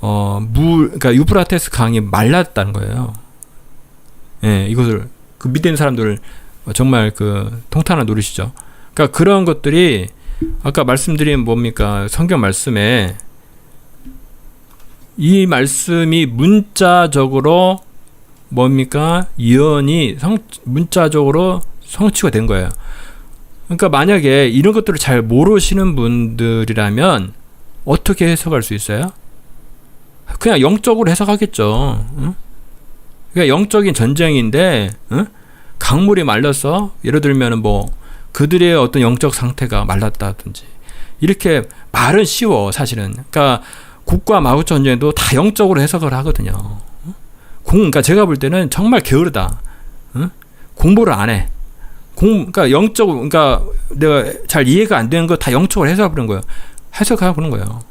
그러니까 유프라테스 강이 말랐다는 거예요. 예, 이것을 그 밑에 있는 사람들 정말 그 통탄을 노리시죠. 그러니까 그런 것들이 아까 말씀드린 뭡니까? 성경 말씀에 이 말씀이 문자적으로 뭡니까? 예언이 문자적으로 성취가 된 거예요. 그러니까 만약에 이런 것들을 잘 모르시는 분들이라면 어떻게 해석할 수 있어요? 그냥 영적으로 해석하겠죠. 응? 그냥 영적인 전쟁인데 강물이 말라서 예를 들면 뭐 그들의 어떤 영적 상태가 말랐다든지 이렇게 말은 쉬워 사실은. 그러니까 국과 마구 전쟁도 다 영적으로 해석을 하거든요. 그러니까 제가 볼 때는 정말 게으르다. 공부를 안 해. 그러니까 영적으로, 그러니까 내가 잘 이해가 안 되는 거 다 영적으로 해석해 보는 거예요. 해석하고 그런 거예요.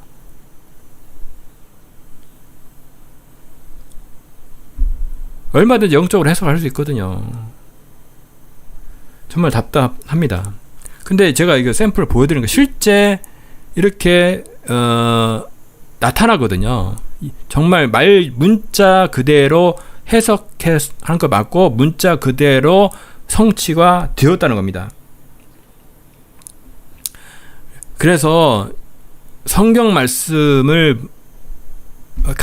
얼마든지 영적으로 해석할 수 있거든요. 정말 답답합니다. 근데 제가 이거 샘플을 보여드리는 거 실제 이렇게 나타나거든요. 정말 문자 그대로 해석하는 거 맞고 문자 그대로 성취가 되었다는 겁니다. 그래서 성경 말씀을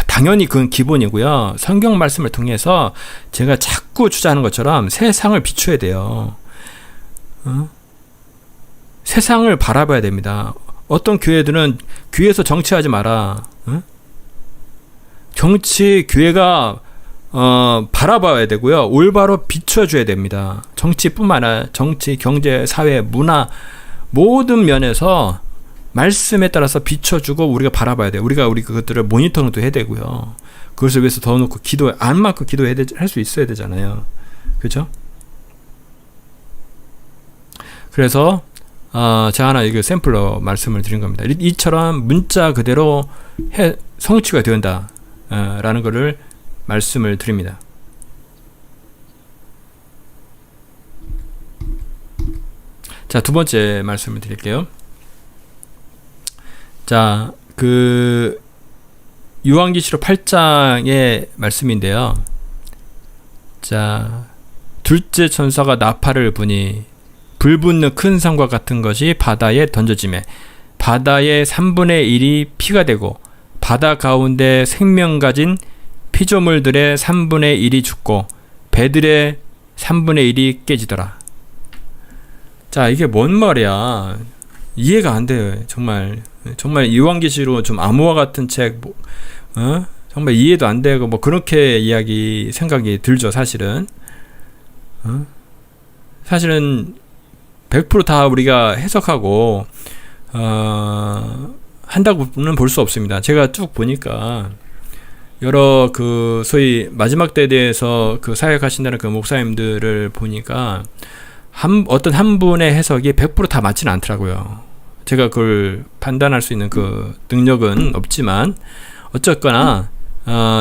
당연히 그건 기본이고요. 성경 말씀을 통해서 제가 자꾸 주장하는 것처럼 세상을 비춰야 돼요. 세상을 바라봐야 됩니다. 어떤 교회들은 교회에서 정치하지 마라. 정치 교회가 바라봐야 되고요. 올바로 비춰줘야 됩니다. 정치뿐만 아니라 정치, 경제, 사회, 문화 모든 면에서 말씀에 따라서 비춰주고 우리가 바라봐야 돼요. 우리가 그것들을 모니터링도 해야 되고요. 그것을 위해서 더 놓고 안 맞고 기도해야 할 수 있어야 되잖아요. 그렇죠? 그래서 제가 하나 이거 샘플로 말씀을 드린 겁니다. 이처럼 문자 그대로 성취가 된다 라는 것을 말씀을 드립니다. 자, 두 번째 말씀을 드릴게요. 자, 요한계시록 8장의 말씀인데요. 자, 둘째 천사가 나팔을 부니 불붙는 큰 산과 같은 것이 바다에 던져지매 바다의 3분의 1이 피가 되고 바다 가운데 생명 가진 피조물들의 3분의 1이 죽고 배들의 3분의 1이 깨지더라. 자, 이게 뭔 말이야? 이해가 안 돼요. 정말 요한계시록 좀 암호화 같은 책, 정말 이해도 안 되고 뭐 그렇게 생각이 들죠. 사실은 사실은 100% 다 우리가 해석하고 한다고는 볼 수 없습니다. 제가 쭉 보니까 여러 소위 마지막 때에 대해서 사역하신다는 목사님들을 보니까 어떤 한 분의 해석이 100% 다 맞지는 않더라고요. 제가 그걸 판단할 수 있는 능력은 없지만 어쨌거나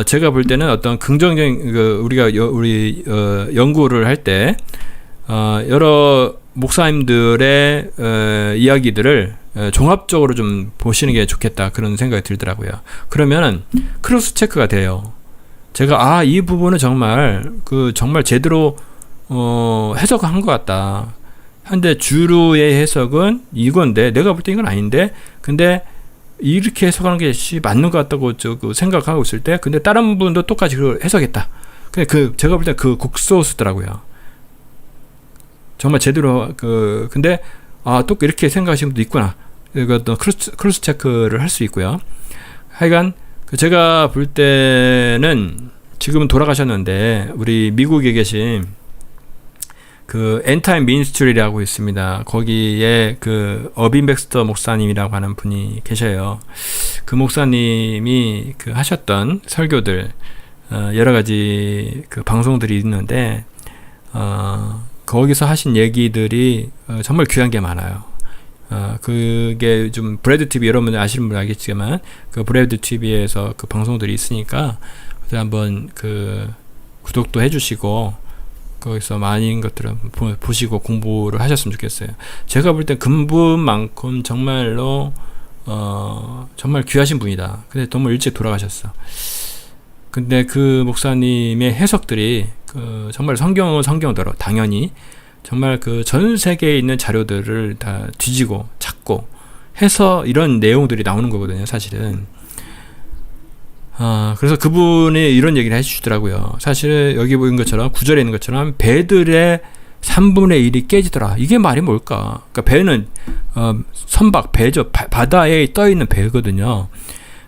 제가 볼 때는 어떤 긍정적인 우리 연구를 할 때 여러 목사님들의 이야기들을 종합적으로 좀 보시는 게 좋겠다 그런 생각이 들더라고요. 그러면 크로스 체크가 돼요. 제가 이 부분은 정말 정말 제대로 해석한 것 같다. 한데 주류의 해석은 이건데 내가 볼 때 이건 아닌데 근데 이렇게 해석하는 게 맞는 것 같다고 생각하고 있을 때 근데 다른 분도 똑같이 그걸 해석했다. 근데 제가 볼 때 그 국소수더라고요. 정말 제대로 근데 또 이렇게 생각하시는 분도 있구나. 이것도 크로스 체크를 할 수 있고요. 하여간 제가 볼 때는 지금은 돌아가셨는데 우리 미국에 계신 그 엔타임 미니스트리라고 있습니다. 거기에 그 어빈 백스터 목사님이라고 하는 분이 계셔요. 그 목사님이 하셨던 설교들 여러 가지 방송들이 있는데 거기서 하신 얘기들이 정말 귀한 게 많아요. 그게 좀 브래드 TV 여러분들 아시는 분 알겠지만 그 브래드 TV에서 그 방송들이 있으니까 한번 구독도 해주시고 거기서 많은 것들을 보시고 공부를 하셨으면 좋겠어요. 제가 볼 때 그분만큼 정말로 정말 귀하신 분이다. 근데 너무 일찍 돌아가셨어. 근데 그 목사님의 해석들이 정말 성경은 성경대로 당연히 정말 전 세계에 있는 자료들을 다 뒤지고 찾고 해서 이런 내용들이 나오는 거거든요, 사실은. 그래서 그분이 이런 얘기를 해주시더라고요. 사실 여기 보인 것처럼 구절에 있는 것처럼 배들의 3분의 1이 깨지더라. 이게 말이 뭘까? 그러니까 배는 선박, 배죠. 바다에 떠 있는 배거든요.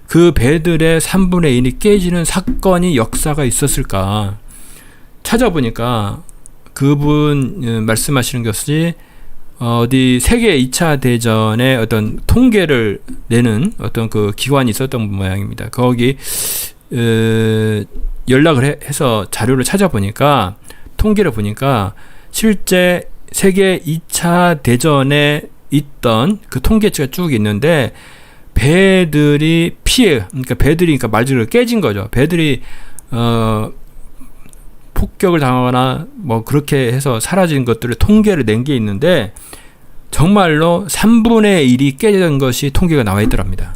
그 배들의 3분의 1이 깨지는 사건이 역사가 있었을까? 찾아보니까 그분 말씀하시는 것이 어디 세계 2차 대전의 어떤 통계를 내는 어떤 기관이 있었던 모양입니다. 거기 연락을 해서 자료를 찾아보니까 통계를 보니까 실제 세계 2차 대전에 있던 그 통계치가 쭉 있는데 배들이 그러니까 배들이 말대로 깨진 거죠. 배들이 폭격을 당하거나 뭐 그렇게 해서 사라진 것들을 통계를 낸 게 있는데 정말로 3분의 1이 깨진 것이 통계가 나와 있더랍니다.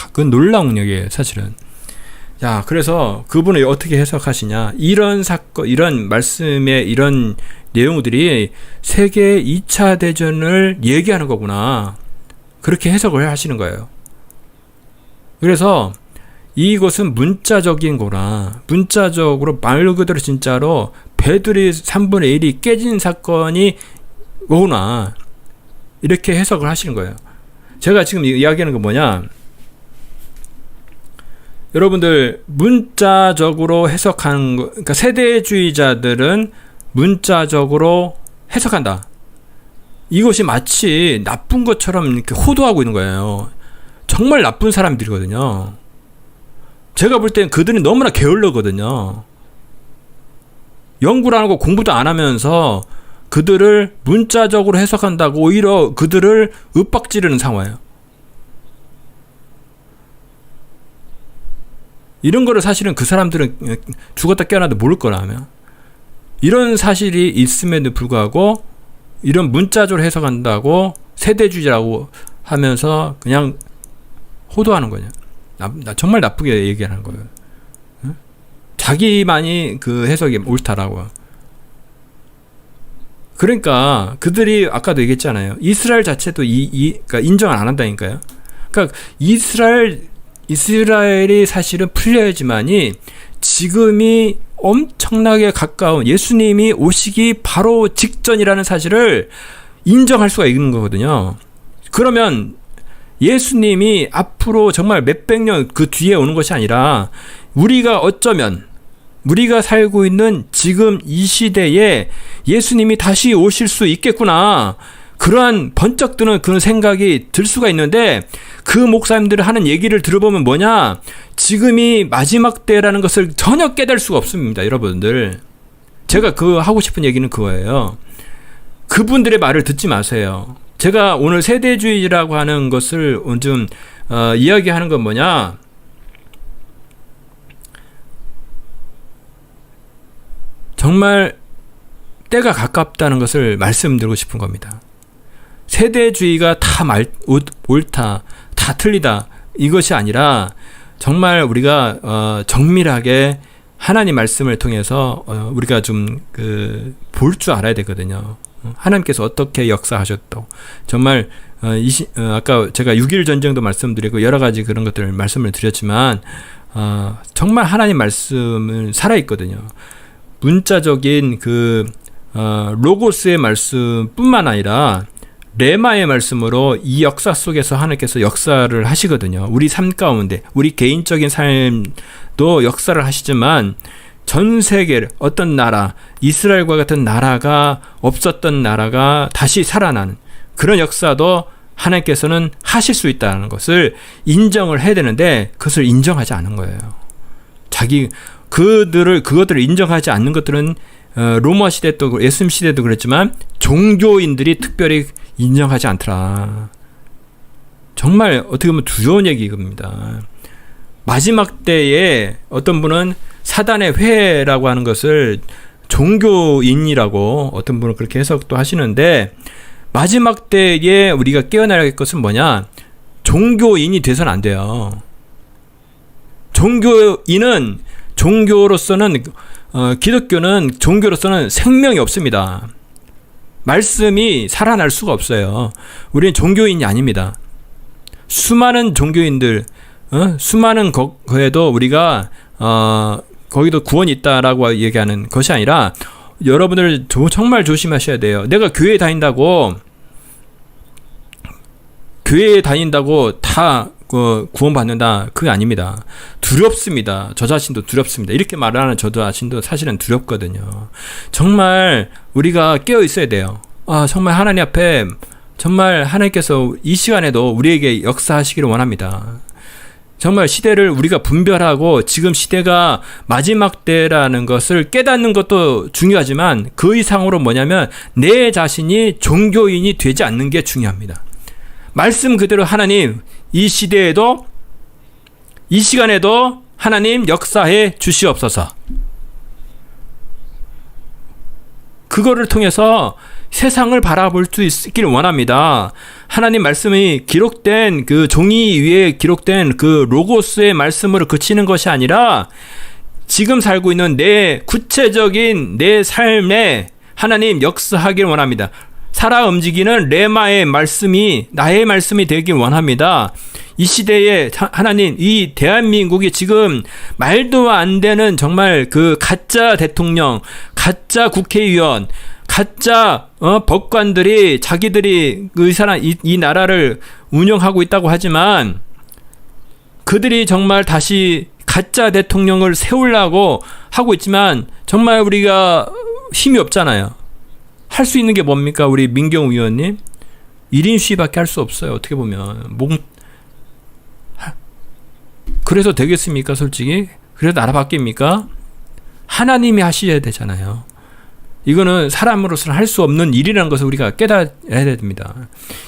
그건 놀라운 얘기예요, 사실은. 자, 그래서 그분은 어떻게 해석하시냐? 이런 사건, 이런 말씀의 이런 내용들이 세계 2차 대전을 얘기하는 거구나. 그렇게 해석을 하시는 거예요. 그래서 이것은 문자적인 거라, 문자적으로 말 그대로 진짜로 배들이 3분의 1이 깨진 사건이 오구나, 이렇게 해석을 하시는 거예요. 제가 지금 이야기하는 건 뭐냐, 여러분들 문자적으로 해석하는 거, 그러니까 세대주의자들은 문자적으로 해석한다. 이것이 마치 나쁜 것처럼 이렇게 호도하고 있는 거예요. 정말 나쁜 사람들이거든요. 제가 볼 땐 그들이 너무나 게을르거든요. 연구를 안 하고 공부도 안 하면서 그들을 문자적으로 해석한다고 오히려 그들을 윽박지르는 상황이에요. 이런 거를 사실은 그 사람들은 죽었다 깨어나도 모를 거라며. 이런 사실이 있음에도 불구하고 이런 문자적으로 해석한다고 세대주의라고 하면서 그냥 호도하는 거냐. 나 정말 나쁘게 얘기하는 거예요. 응? 자기만이 그 해석이 옳다라고. 그러니까 그들이 아까도 얘기했잖아요. 이스라엘 자체도 그러니까 인정을 안 한다니까요. 그러니까 이스라엘이 사실은 풀려야지만이 지금이 엄청나게 가까운 예수님이 오시기 바로 직전이라는 사실을 인정할 수가 있는 거거든요. 그러면 예수님이 앞으로 정말 몇백 년 그 뒤에 오는 것이 아니라 우리가 어쩌면 우리가 살고 있는 지금 이 시대에 예수님이 다시 오실 수 있겠구나, 그러한 번쩍 드는 그런 생각이 들 수가 있는데, 그 목사님들 하는 얘기를 들어보면 뭐냐, 지금이 마지막 때라는 것을 전혀 깨달을 수가 없습니다, 여러분들. 제가 하고 싶은 얘기는 그거예요. 그분들의 말을 듣지 마세요. 제가 오늘 세대주의라고 하는 것을 좀 이야기하는 건 뭐냐, 정말 때가 가깝다는 것을 말씀드리고 싶은 겁니다. 세대주의가 다 옳다, 다 틀리다, 이것이 아니라 정말 우리가 정밀하게 하나님 말씀을 통해서 우리가 좀 볼 줄 알아야 되거든요. 하나님께서 어떻게 역사하셨다고. 정말 아까 제가 6.1 전쟁도 말씀드리고 여러 가지 그런 것들을 말씀을 드렸지만 정말 하나님 말씀은 살아있거든요. 문자적인 로고스의 말씀뿐만 아니라 레마의 말씀으로 이 역사 속에서 하나님께서 역사를 하시거든요. 우리 삶 가운데, 우리 개인적인 삶도 역사를 하시지만 전 세계 어떤 나라, 이스라엘과 같은 나라가 없었던 나라가 다시 살아나는 그런 역사도 하나님께서는 하실 수 있다는 것을 인정을 해야 되는데 그것을 인정하지 않은 거예요. 그것들을 인정하지 않는 것들은 로마 시대 또 예수님 시대도 그랬지만 종교인들이 특별히 인정하지 않더라. 정말 어떻게 보면 두려운 얘기입니다. 마지막 때에 어떤 분은 사단의 회라고 하는 것을 종교인이라고 어떤 분은 그렇게 해석도 하시는데 마지막 때에 우리가 깨어나야 할 것은 뭐냐? 종교인이 돼서는 안 돼요. 기독교는 종교로서는 생명이 없습니다. 말씀이 살아날 수가 없어요. 우리는 종교인이 아닙니다. 수많은 종교인들, 수많은 거에도 우리가 거기도 구원이 있다라고 얘기하는 것이 아니라 여러분들 정말 조심하셔야 돼요. 내가 교회에 다닌다고 다 구원받는다. 그게 아닙니다. 두렵습니다. 저 자신도 두렵습니다. 이렇게 말하는 저 자신도 사실은 두렵거든요. 정말 우리가 깨어 있어야 돼요. 정말 하나님 앞에 정말 하나님께서 이 시간에도 우리에게 역사하시기를 원합니다. 정말 시대를 우리가 분별하고 지금 시대가 마지막 때라는 것을 깨닫는 것도 중요하지만 그 이상으로 뭐냐면 내 자신이 종교인이 되지 않는 게 중요합니다. 말씀 그대로 하나님 이 시대에도 이 시간에도 하나님 역사해 주시옵소서. 그거를 통해서 세상을 바라볼 수 있길 원합니다. 하나님 말씀이 기록된 그 종이 위에 기록된 그 로고스의 말씀으로 그치는 것이 아니라 지금 살고 있는 내 구체적인 내 삶에 하나님 역사하길 원합니다. 살아 움직이는 레마의 말씀이 나의 말씀이 되길 원합니다. 이 시대에 하나님 이 대한민국이 지금 말도 안 되는 정말 그 가짜 대통령, 가짜 국회의원, 가짜 법관들이 자기들이 이 나라를 운영하고 있다고 하지만 그들이 정말 다시 가짜 대통령을 세우려고 하고 있지만 정말 우리가 힘이 없잖아요. 할 수 있는 게 뭡니까? 우리 민경우 의원님 1인 시위밖에 할 수 없어요. 어떻게 보면 그래서 되겠습니까? 솔직히 그래서 나라 바뀝니까? 하나님이 하셔야 되잖아요. 이거는 사람으로서는 할 수 없는 일이라는 것을 우리가 깨달아야 됩니다.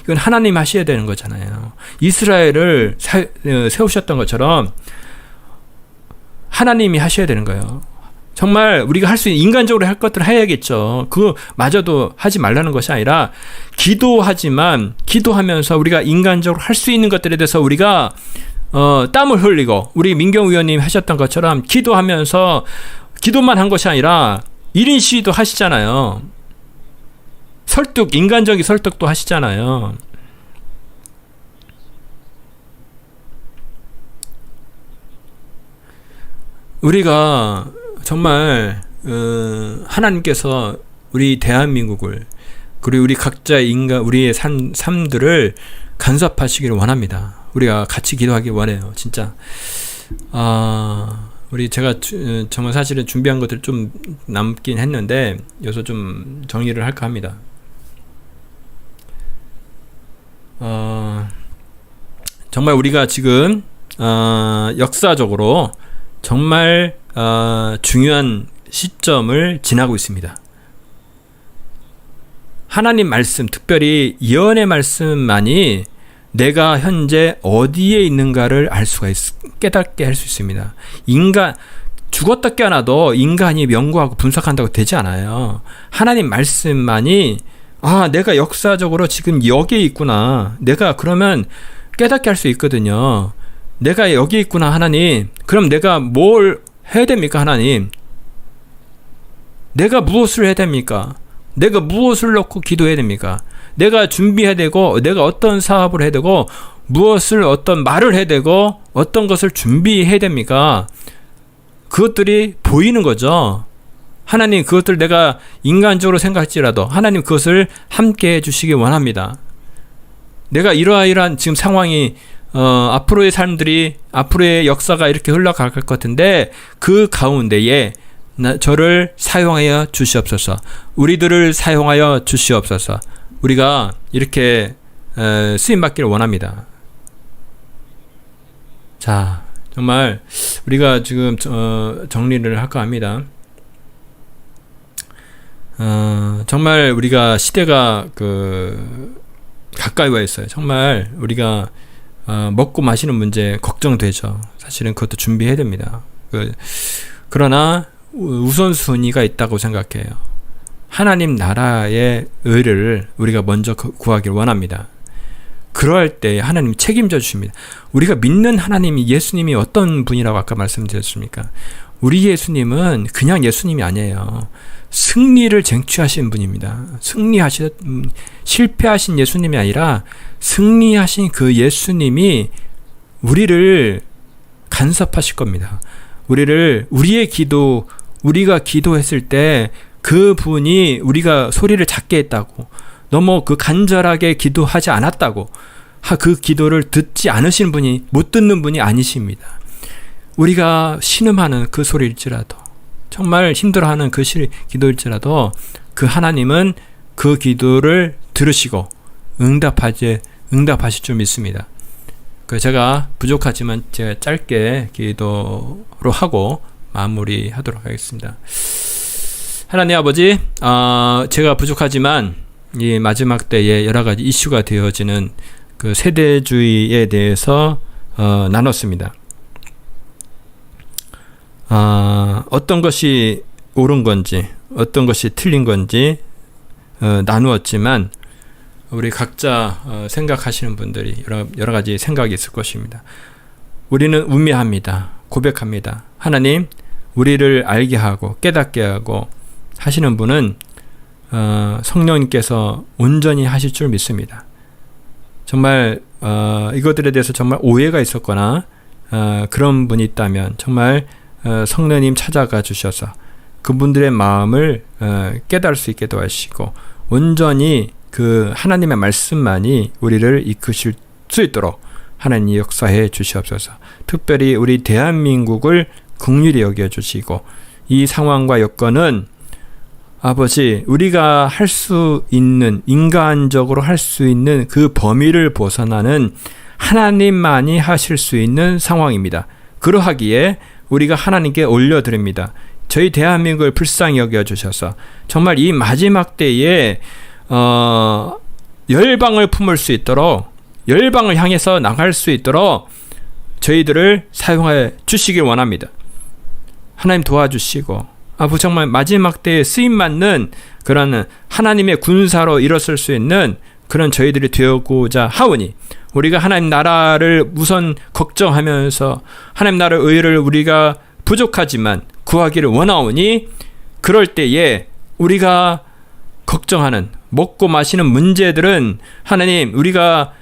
이건 하나님 하셔야 되는 거잖아요. 이스라엘을 세우셨던 것처럼 하나님이 하셔야 되는 거예요. 정말 우리가 할 수 있는 인간적으로 할 것들을 해야겠죠. 그마저도 하지 말라는 것이 아니라 기도하면서 우리가 인간적으로 할 수 있는 것들에 대해서 우리가 땀을 흘리고 우리 민경우 의원님 하셨던 것처럼 기도하면서 기도만 한 것이 아니라 1인 시위도 하시잖아요. 인간적인 설득도 하시잖아요. 우리가 정말 하나님께서 우리 대한민국을 그리고 우리 각자의 우리의 삶들을 간섭하시기를 원합니다. 우리가 같이 기도하기 원해요. 진짜 제가 정말 사실은 준비한 것들 좀 남긴 했는데 여기서 좀 정리를 할까 합니다. 정말 우리가 지금 역사적으로 정말 중요한 시점을 지나고 있습니다. 하나님 말씀, 특별히 예언의 말씀만이 내가 현재 어디에 있는가를 알 수가 깨닫게 할 수 있습니다. 죽었다 깨어나도 인간이 연구하고 분석한다고 되지 않아요. 하나님 말씀만이 내가 역사적으로 지금 여기에 있구나. 내가 그러면 깨닫게 할 수 있거든요. 내가 여기 있구나 하나님. 그럼 내가 뭘 해야 됩니까 하나님? 내가 무엇을 해야 됩니까? 내가 무엇을 놓고 기도해야 됩니까? 내가 준비해야 되고, 내가 어떤 사업을 해야 되고, 무엇을 어떤 말을 해야 되고, 어떤 것을 준비해야 됩니까? 그것들이 보이는 거죠. 하나님 그것들 내가 인간적으로 생각할지라도 하나님 그것을 함께 해주시기 원합니다. 내가 이러한 지금 상황이 앞으로의 삶들이 앞으로의 역사가 이렇게 흘러갈 것 같은데 그 가운데에 저를 사용하여 주시옵소서. 우리들을 사용하여 주시옵소서. 우리가 이렇게 쓰임받기를 원합니다. 자, 정말 우리가 지금 정리를 할까 합니다. 정말 우리가 시대가 가까이 와 있어요. 정말 우리가 먹고 마시는 문제 걱정되죠. 사실은 그것도 준비해야 됩니다. 그러나 우선순위가 있다고 생각해요. 하나님 나라의 의를 우리가 먼저 구하길 원합니다. 그럴 때 하나님 책임져 주십니다. 우리가 믿는 하나님이 예수님이 어떤 분이라고 아까 말씀드렸습니까? 우리 예수님은 그냥 예수님이 아니에요. 승리를 쟁취하신 분입니다. 실패하신 예수님이 아니라 승리하신 그 예수님이 우리를 간섭하실 겁니다. 우리의 기도, 우리가 기도했을 때 그분이 우리가 소리를 작게 했다고, 너무 간절하게 기도하지 않았다고, 그 기도를 듣지 않으신 분이, 못 듣는 분이 아니십니다. 우리가 신음하는 그 소리일지라도, 정말 힘들어하는 그 기도일지라도 그 하나님은 그 기도를 들으시고 응답하실 줄 믿습니다. 제가 부족하지만 제가 짧게 기도로 하고 마무리하도록 하겠습니다. 하나님 아버지, 제가 부족하지만 이 마지막 때에 여러 가지 이슈가 되어지는 그 세대주의에 대해서 나눴습니다. 어떤 것이 옳은 건지, 어떤 것이 틀린 건지 나누었지만 우리 각자 생각하시는 분들이 여러 가지 생각이 있을 것입니다. 우리는 우매합니다. 고백합니다. 하나님, 우리를 알게 하고 깨닫게 하고 하시는 분은 성령님께서 온전히 하실 줄 믿습니다. 정말 이것들에 대해서 정말 오해가 있었거나 그런 분이 있다면 정말 성령님 찾아가 주셔서 그분들의 마음을 깨달을 수 있게 도와주시고 온전히 그 하나님의 말씀만이 우리를 이끄실 수 있도록 하나님이 역사해 주시옵소서. 특별히 우리 대한민국을 긍휼히 여겨주시고 이 상황과 여건은 아버지, 우리가 할 수 있는, 인간적으로 할 수 있는 그 범위를 벗어나는 하나님만이 하실 수 있는 상황입니다. 그러하기에 우리가 하나님께 올려드립니다. 저희 대한민국을 불쌍히 여겨주셔서 정말 이 마지막 때에 열방을 품을 수 있도록, 열방을 향해서 나갈 수 있도록 저희들을 사용해 주시길 원합니다. 하나님 도와주시고 정말 마지막 때에 쓰임받는 그런 하나님의 군사로 일어설 수 있는 그런 저희들이 되고자 하오니 우리가 하나님 나라를 우선 걱정하면서 하나님 나라의 의를 우리가 부족하지만 구하기를 원하오니 그럴 때에 우리가 걱정하는 먹고 마시는 문제들은 하나님 우리가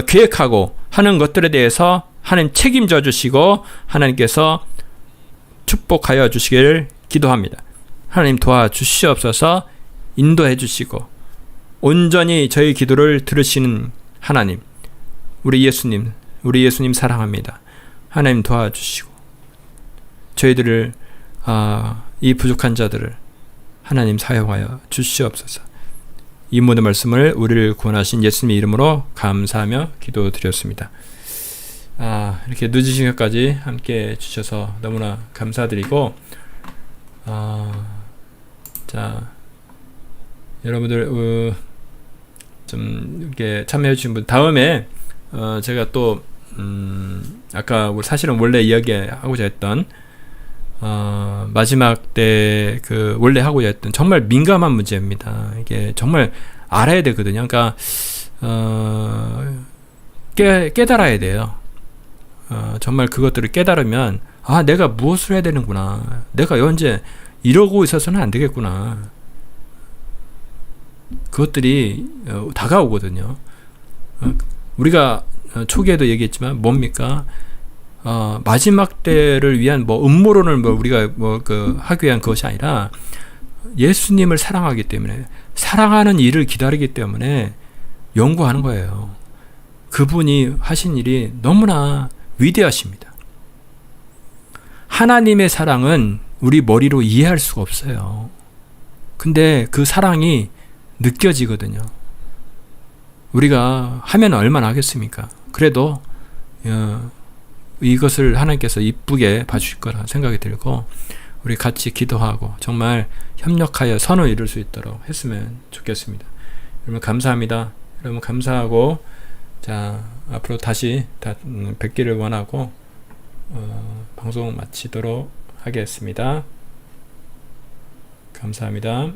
계획하고 하는 것들에 대해서 하나님 책임져 주시고 하나님께서 축복하여 주시기를 기도합니다. 하나님 도와주시옵소서. 인도해 주시고 온전히 저희 기도를 들으시는 하나님, 우리 예수님 사랑합니다. 하나님 도와주시고 저희들을 이 부족한 자들을 하나님 사용하여 주시옵소서. 이 모든 말씀을 우리를 구원하신 예수님의 이름으로 감사하며 기도드렸습니다. 이렇게 늦은 시간까지 함께 해주셔서 너무나 감사드리고 자, 여러분들 좀 이렇게 참여해 주신 분 다음에 제가 또 아까 사실은 원래 이야기하고자 했던 마지막 때 원래 하고자 했던 정말 민감한 문제입니다. 이게 정말 알아야 되거든요. 그러니까 깨달아야 돼요. 정말 그것들을 깨달으면 내가 무엇을 해야 되는구나. 내가 현재 이러고 있어서는 안 되겠구나. 그것들이 다가오거든요. 우리가 초기에도 얘기했지만 뭡니까? 마지막 때를 위한 뭐 음모론을 뭐 우리가 하기 위한 것이 아니라 예수님을 사랑하기 때문에, 사랑하는 일을 기다리기 때문에 연구하는 거예요. 그분이 하신 일이 너무나 위대하십니다. 하나님의 사랑은 우리 머리로 이해할 수가 없어요. 근데 그 사랑이 느껴지거든요. 우리가 하면 얼마나 하겠습니까? 그래도 이것을 하나님께서 이쁘게 봐주실 거라 생각이 들고, 우리 같이 기도하고 정말 협력하여 선을 이룰 수 있도록 했으면 좋겠습니다. 여러분 감사합니다. 여러분 감사하고, 자 앞으로 다시 뵙기를 원하고 방송 마치도록 하겠습니다. 감사합니다.